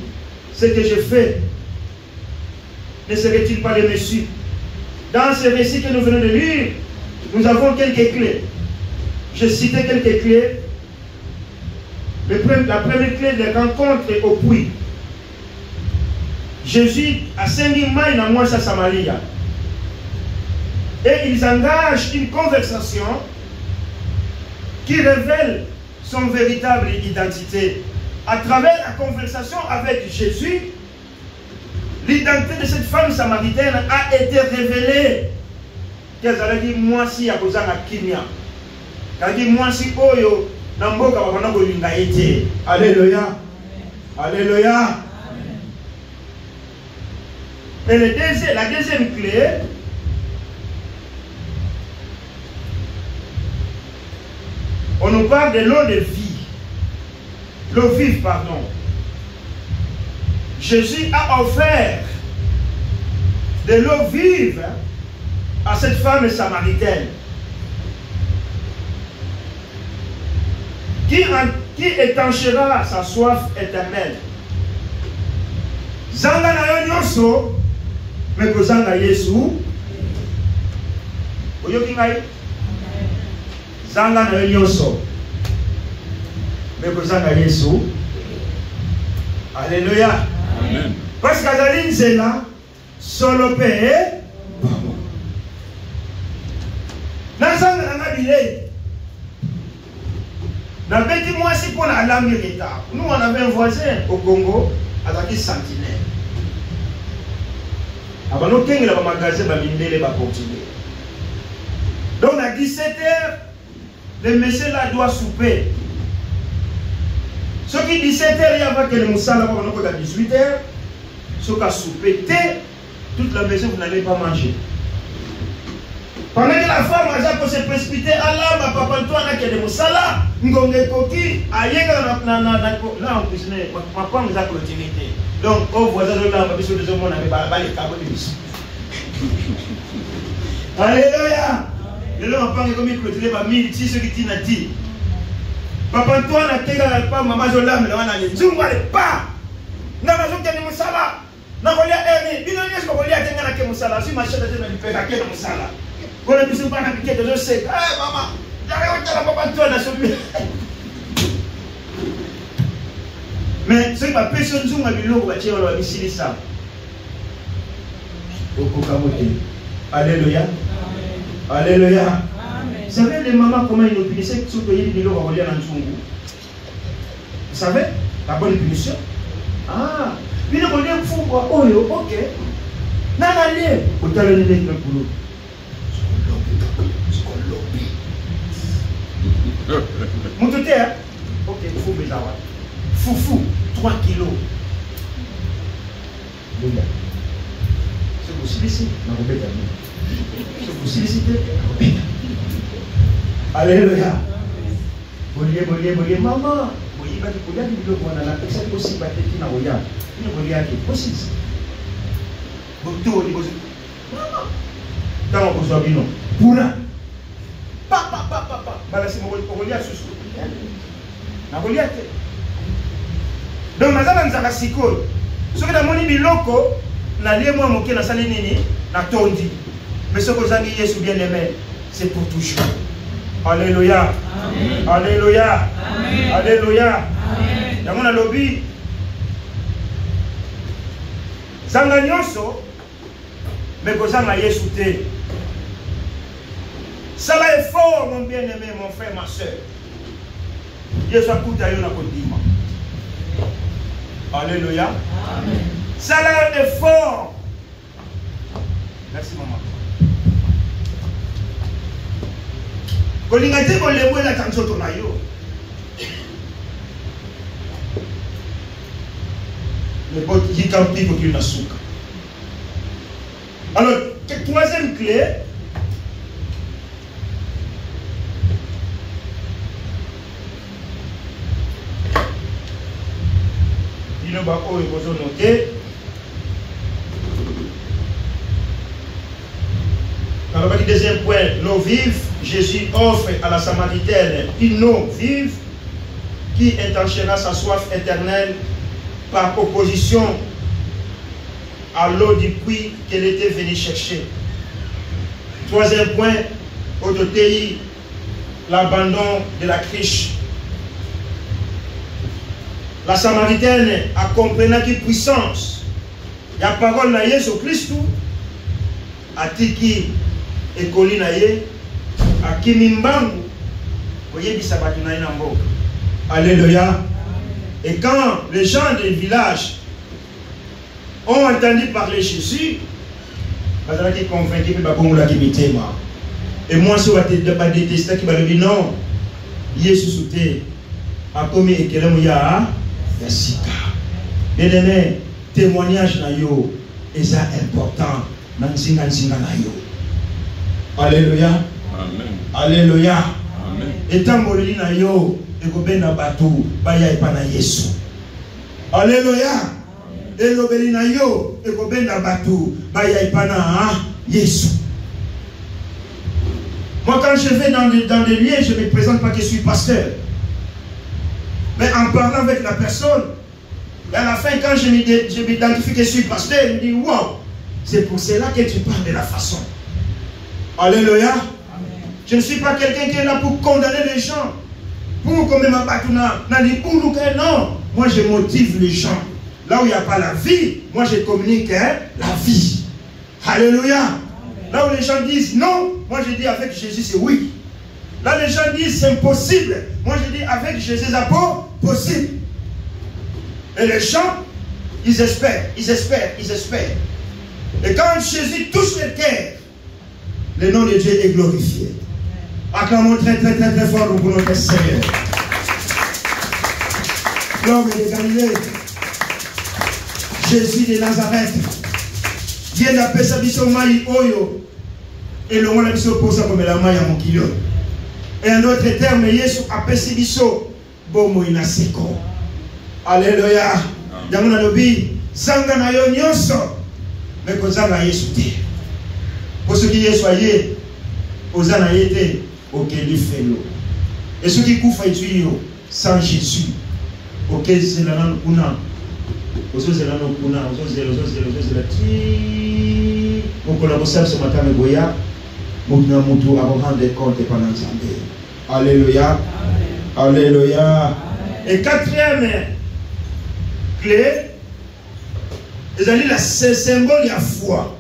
ce que je fais. Ne serait-il pas le Messie? Dans ce récit que nous venons de lire, nous avons quelques clés. Je citais quelques clés. La première clé de rencontre est au puits. Jésus a sengi mai na mwasa Samaria. Et ils engagent une conversation qui révèle son véritable identité. À travers la conversation avec Jésus, l'identité de cette femme samaritaine a été révélée. Qu'elle a dit, moi si à cause de Kimia. Elle a dit, moi si oyo, namboka babana bolinga ete. Alléluia. Alléluia. Et la deuxième clé, on nous parle de l'eau de vie. L'eau vive, pardon. Jésus a offert de l'eau vive à cette femme samaritaine qui étanchera sa soif éternelle. Zanga na yo nyoso, mais que zanga Yesu. Oyoki ngai? Zanga na yo nyoso, mais que zanga Yesu. Alléluia. Amen. Parce qu'Azali Nzela, solo paye. Nazanga na billet. Moi si pour la langue l'État. Nous on avait un voisin au Congo, avec sentinelle. Avant nous qu'il y a un magasin, il va continuer. Donc à 17h, le monsieur là doit souper. Ce qui 17h, il y a que le moussala à 18h. Ce qui a soupé, toute la maison vous n'allez pas manger. Pendant que la femme a se précipiter à l'âme, papa Antoine qui est de moussala, ngonge koki, ayega là en plus, ma femme nous a continuité. Donc au voisin de l'âme, parce que les hommes n'avaient pas les câbles de mission. Alléluia. Et là on parle comme il clôturait ma mille, si ce qui t'y n'a dit. Papa Antoine a été là, pas maman de l'âme, là on a dit, tu ne pas. N'a pas de moussala. N'a pas de erreur. Il n'y a pas de moussala. Si ma chère était dans le père, il y a de moussala. On a pu se faire un piquet de je sais. Eh maman, j'arrive à la papa Antoine à celui. Mais ce qui m'a péché de zoom à l'eau, on va tirer le missile ça. Alléluia. Alléluia. Vous savez les mamans comment ils nous punissent que ce pays de l'eau va voler dans le Zongo. Vous savez, la bonne punition. Ah, il est venu pour moi. Oh, ok. N'allez, au talent de l'église pour nous. Mon tout est, ok, il faut me l'avoir. Foufou, 3 kilos. C'est possible ici, c'est possible ici. Alléluia. Bollier, maman. Bollier, bah, tu peux y aller, tu peux aller, c'est possible, bah, tu n'as rien. Tu peux y aller, possible. Maman. Dans mon besoin, non. Poula. Papa. Voilà, c'est mon Goliath, sous. Na Goliath. Donc, mazala nzaka sikoyo. Soki na moni biloko, na lie moi moke na sali nini, na tondi. Mais ce que zangi Yesu bien aimé, c'est pour toujours. Alléluia. Amen. Alléluia. Amen. Alléluia. Amen. Yango na lobi. Zanga nyonso, mais kozanga Yesu te. Ça va être fort, mon bien-aimé, mon frère, ma soeur. Yesu akuta yo na kodima. Alléluia. Amen. Ça va être fort. Merci, maman. Kolingate kolemwe la tanzoto na yo. Le bot yikampi pour qu'il na souka. Alors, troisième clé. Il va noter. Alors, le deuxième point, l'eau vive. Jésus offre à la Samaritaine une eau vive qui étanchera sa soif éternelle par opposition à l'eau du puits qu'elle était venue chercher. Troisième point, autotéi, l'abandon de la criche. La Samaritaine a compris qui puissance. La parole de Jésus-Christ a tiki et colline a kimimbangu. Voyez, ça va tenir un mot. Alléluia. Et quand les gens du village ont entendu parler Jésus, ils ont été convaincus que et moi, je vais détester qui va dire non, Jésus soutient. A commis et qu'il a bien aimé, témoignage na yo est ça important. Nansinga na yo. Alléluia. Amen. Alléluia. Amen. Et tant molili na yo et ko bena batu ba ya ipana Yesu. Alléluia. Et lobeli na yo et ko bena batu ba ya ipana Yesu. Moi quand je vais dans des lieux, je ne me présente pas que je suis pasteur. Mais en parlant avec la personne, et à la fin, quand je m'identifie que je suis pasteur, il me dit, wow, c'est pour cela que tu parles de la façon. Alléluia. Amen. Je ne suis pas quelqu'un qui est là pour condamner les gens. Pour comme ma batuna, non. Moi, je motive les gens. Là où il n'y a pas la vie, moi, je communique la vie. Alléluia. Amen. Là où les gens disent non, moi, je dis avec Jésus, c'est oui. Là, les gens disent c'est impossible. Moi, je dis avec Jésus, c'est possible. Et les gens, ils espèrent. Et quand Jésus touche le cœur, le nom de Dieu est glorifié. Acclamons très fort pour notre Seigneur. L'homme de Galilée, Jésus de Nazareth, vient d'appeler sa biso maï oyo, et le monde a biso pour ça comme la maï à mon kilo. Et en d'autres termes, Jésus a appelé biso bomo inaseko. Alléluia. Jamuna lobi sanga na yo nyonso mais kozanga Yesu te. Pour ce qui Yesu aye ozana yete okeli felo. Et ce qui kufa yo sans Jésus. OK, c'est là nan kuna. Ozo zela no kuna, ozo zela ti. On collabore ce matin avec Goya. Mouna mutu avant rendre compte pendant Nzambe. Alléluia. Amen. Alléluia. Amen. Et quatrième clé, c'est symbole de la foi.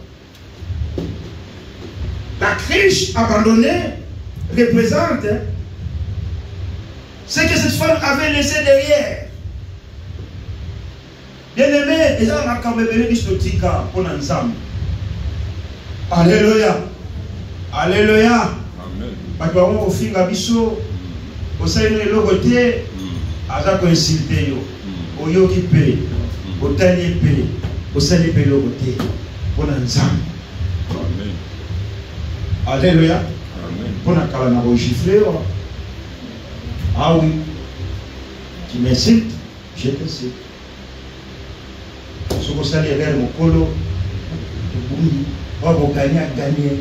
La criche abandonnée représente ce que cette femme avait laissé derrière. Bien-aimé, et ça m'a quand même bistotika pour l'ensemble. Alléluia. Alléluia. Amen. Parce que on finit à biso, au sein de l'autre, à ça insulter yo, au yo qui paye, au tani paye, au sein de l'autre, pour l'ensemble. Amen. Alléluia. Amen. Pour la calme à chiffrer. Ah oui. Tu m'insultes, je te sais. Si vous savez vers mon colo, vous gagnez à gagner.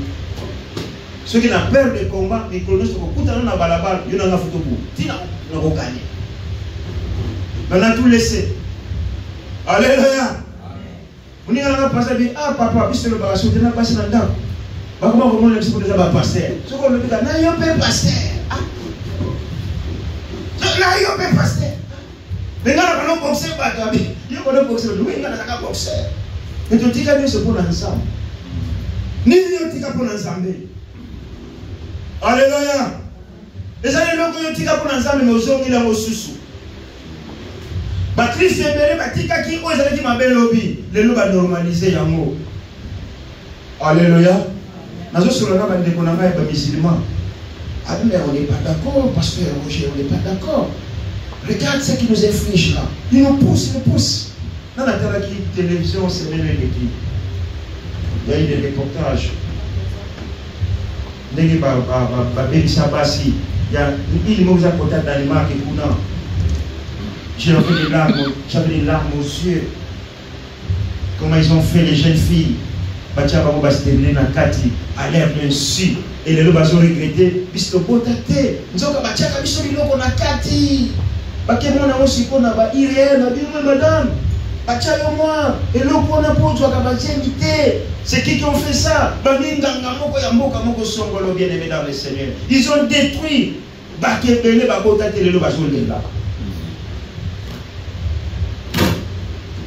Ceux qui ont peur de combat, ils connaissent que tout le monde a la balle, ils ont un photo pour vous. Ils ont gagné. On a tout laissé. Alléluia. On est là, pasteur, dit, ah papa, puisque le barrage, on a passé dans le temps. Comment vous voulez que vous avez pasteur? Ce qu'on dit, non, il y a un pasteur. Là, il y a un pasteur. Mais là, on a un boxeur, il y a un boxeur, oui, il y a un boxeur. Et tu dis que c'est pour l'ensemble. Ni tu dis que pour l'ensemble. Alléluia. Et ça, les gens qui disent pour l'ensemble, mais aux hommes, il a au sous. Patrice Ebele, Batika qui ose avec ma belle lobby, les loups va normaliser un mot. Alléluia. Nous sommes là, nous sommes là, musulmans. Ah, mais on n'est pas d'accord, pasteur Roger, on n'est pas d'accord. Regarde ce qui nous inflige là. Il nous pousse, Dans la télévision, c'est même les qui. Il y a eu des reportages. Il y a une mauvaise portable d'animal qui est courant. J'avais des larmes aux yeux. Comment ils ont fait les jeunes filles. Batia va se terminer dans Kati, à l'air bien sûr. Et les loups ont regretté, puisque beau tâté. Nous avons batia comme ils sont là, Kati. Batia mon amour, si on a irréel, madame. Batia moi, et l'eau qu'on a pour toi, c'est qui ont fait ça? Bien-aimé dans le Seigneur. Ils ont détruit. Batia Bele, Babo tâté, les loups sont là.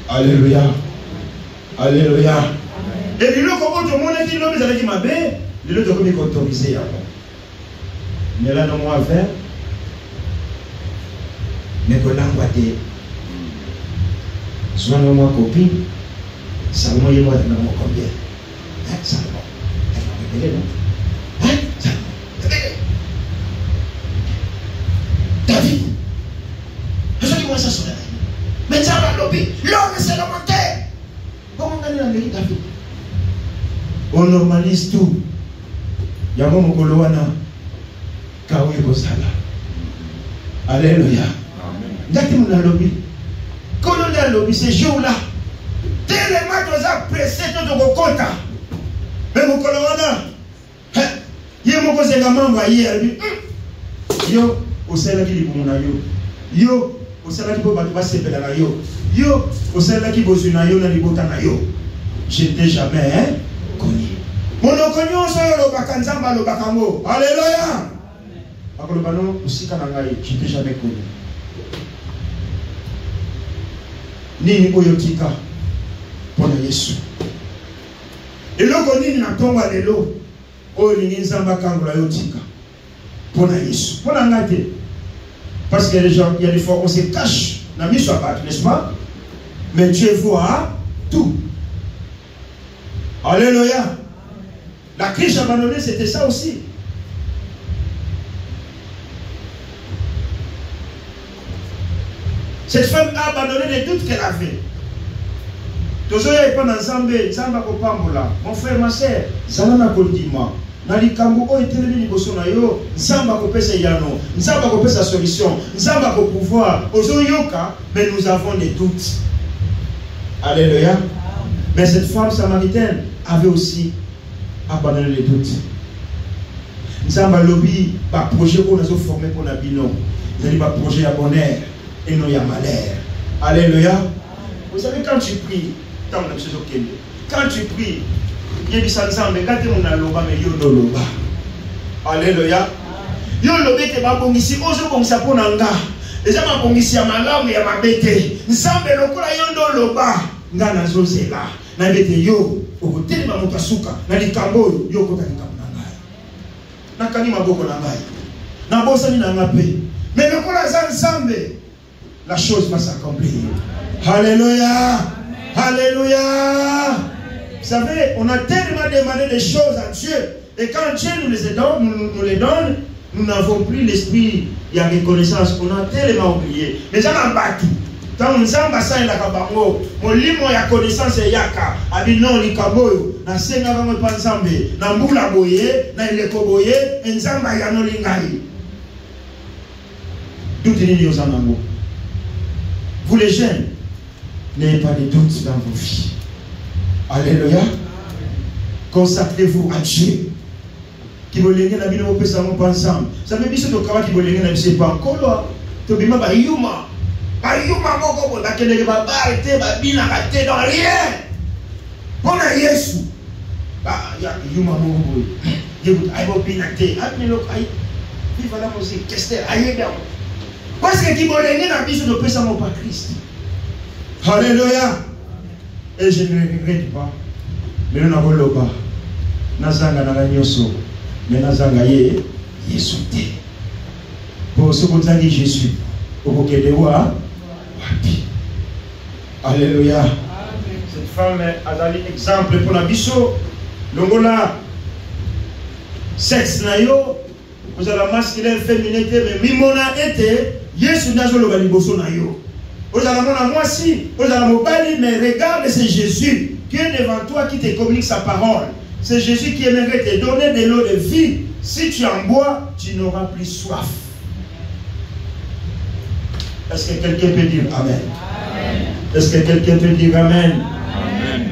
Alléluia. Alléluia. Et puis, comment tout le monde a dit, l'homme, ils m'a fait, l'autre, comme il autorisé. Mais là, non, moi, faire. Mais que l'angoisse, soit non, moi, copine, ça m'a dit, moi, non, combien? Ça m'a dit, non? Ça m'a dit, David, je dis, moi, ça sonne. Mais ça va lobby. L'homme, c'est le monter. Comment gagner la mairie, David? On normalise tout. Il y a un moment où on a Kawe Bosala. Alléluia. D'ailleurs, on a lobby. Quand on a lobby, ces jours-là, tellement on a pressé tout le compte. Mais mon colonel, il y a un moment où on a dit, yo, au sein de qui dit mon ayo. Yo, au sein de qui va se faire la yo. Yo, au sein de qui va se faire la yo. J'étais jamais connu. Mon okonyo so yo bakanzamba lo bakango. Alléluia. Akolo bano usika na ngai, j'étais jamais connu. Nini oyotika pona Yesu. Eloko nini na tonga lelo oyo ningi nzamba kangola yotika pona Yesu. Pona ngate. Parce que les gens, il y a des fois on se cache na miso abat, n'est-ce pas? Mais Dieu voit tout. Alléluia. La crise abandonnée, c'était ça aussi. Cette femme a abandonné de tout ce qu'elle avait. Toujours, il n'y a pas d'ensemble, mon frère, ma soeur, Zalana Koldima, Nalikambo, oh, était le niveau nayo, Nzamba kopesa yano, Nzamba kopesa solution, Nzamba ko pouvoir, Ozoyoka, mais nous avons des doutes. Alléluia. Mais cette femme samaritaine avait aussi abandonné les doutes. Nous avons lobby, un projet qu'on a formé pour la bilan. Nous avons un projet à bonheur et non à malheur. Alléluia. Vous savez, quand tu pries, quand tu pries, il y a des gens qui ont loba. Alléluia. Yo lobe te ba bongisi ozo bongisa pona nga. Eza ma bongisi ya malamu ya mabete. Nzambe lokola yondo loba. Nga nazozela. Na bete yo okotelema moto asuka na likambo yo kota likambo na ngai. Na kani maboko na ngai. Na bosani na ngape. Mais lokola za nzambe, la chose va s'accomplir. Alléluia. Alléluia. Vous savez, on a tellement demandé des choses à Dieu. Et quand Dieu nous les donne, nous n'avons plus l'esprit de reconnaissance. On a tellement oublié. Mais ça m'a battu. Quand nous avons passé à la cabango, mon limo ya connaissance est yaka. Abino li kaboyo. Na senga vango pansambe. Na mbula boye. Na ileko boye. Enzamba ya no lingai. Doute ni aux amours. Vous les jeunes, n'ayez pas de doute dans vos vies. Alléluia. Consacrez-vous à Dieu. Qui vous lègue la vie de vos personnes ensemble. Ça veut dire que vous avez qui vous lègue la vie de vos personnes. Tu bima ba yuma. Ba yuma moko ba kende ba arrêter ba bina raté dans rien. Bon à Yesu. Ba ya yuma moko. Yécoute ay bo bina té. Abne lo ay. Vive la musique. Qu'est-ce que aïe bien. Parce que qui vous lègue la vie de vos personnes par Christ. Alléluia. Et je ne regrette pas. Mais nous n'avons pas. Nazanga n'aganyoso. Mais Nazanga ye Yesuté. Pour ce qu'on dit Jésus. Pour que de wa. Alléluia. Cette femme a donné exemple pour la biso. Longola. Sexe na yo. Vous avez la masculine, féminité. Mais mimona été. Yesu nazo lo baliboso na yo. Vous allez moi si, vous allez me mais regarde, c'est Jésus qui est devant toi, qui te communique sa parole. C'est Jésus qui aimerait te donner de l'eau de vie. Si tu en bois, tu n'auras plus soif. Est-ce que quelqu'un peut dire Amen? Amen. Est-ce que quelqu'un peut dire Amen? Amen.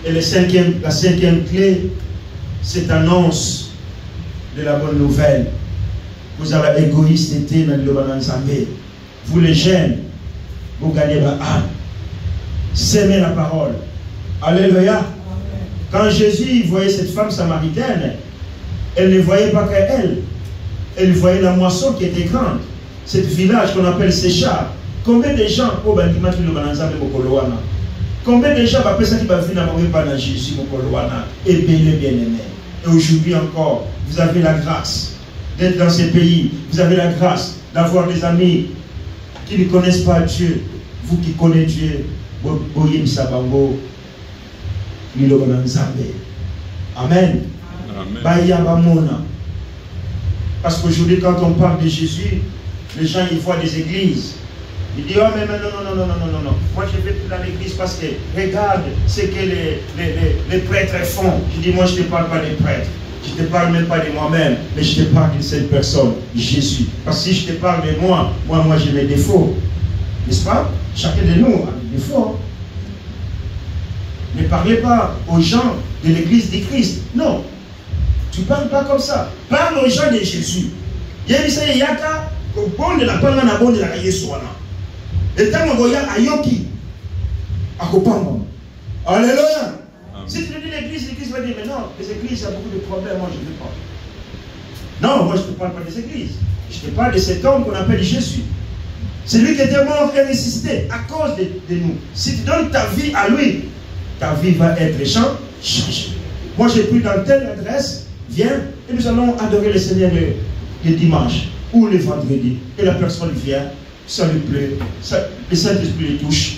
Et la cinquième clé, c'est annonce de la bonne nouvelle. Vous avez égoïste été dans le Bananzambé. Vous les jeunes, vous gagnez la âme. S'aimer la parole. Alléluia. Quand Jésus voyait cette femme samaritaine, elle ne voyait pas qu'elle. Elle voyait la moisson qui était grande. Ce village qu'on appelle Séchar. Combien de gens au Bandimat le Bananzambé Mokolowana? Combien de gens après ça qui va venir dans Jésus Mokolowana? Et bien aimé. Et aujourd'hui encore, vous avez la grâce d'être dans ces pays, vous avez la grâce d'avoir des amis qui ne connaissent pas Dieu. Vous qui connaissez Dieu, Amen. Amen. Parce qu'aujourd'hui, quand on parle de Jésus, les gens ils voient des églises. Ils disent, oh mais non. Moi je vais plus dans l'église parce que regarde ce que les prêtres font. Je dis, moi je ne te parle pas des prêtres. Je ne te parle même pas de moi-même, mais je te parle de cette personne, Jésus. Parce que si je te parle de moi j'ai mes défauts. N'est-ce pas? Chacun de nous a des défauts. Ne parlez pas aux gens de l'église du Christ. Non. Tu ne parles pas comme ça. Parle aux gens de Jésus. Il y a des yaka, au bon de la parole, na bon de la Yesouana. Et tant que vous avez ayoki, à Kopango. Alléluia. Si tu dis l'église va dire, mais non, les églises, il y a beaucoup de problèmes, moi je ne veux pas. Non, moi je ne te parle pas des églises. Je te parle de cet homme qu'on appelle Jésus. C'est lui qui était mort et ressuscité à cause de nous. Si tu donnes ta vie à lui, ta vie va être changée. Moi j'ai pris dans telle adresse, viens, et nous allons adorer le Seigneur le dimanche ou le vendredi. Et la personne vient, ça lui plaît, le Saint-Esprit le touche,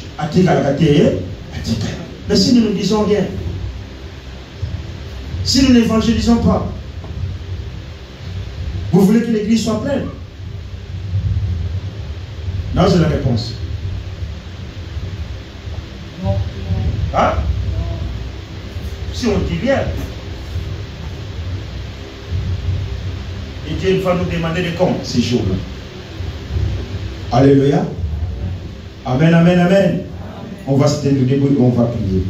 mais si nous ne disons rien, si nous n'évangélisons pas, vous voulez que l'église soit pleine? Non, c'est la réponse. Non. Hein? Si on dit rien, et Dieu va nous demander des comptes ces jours-là. Alléluia. Amen, amen, amen. On va se tenir debout et on va prier.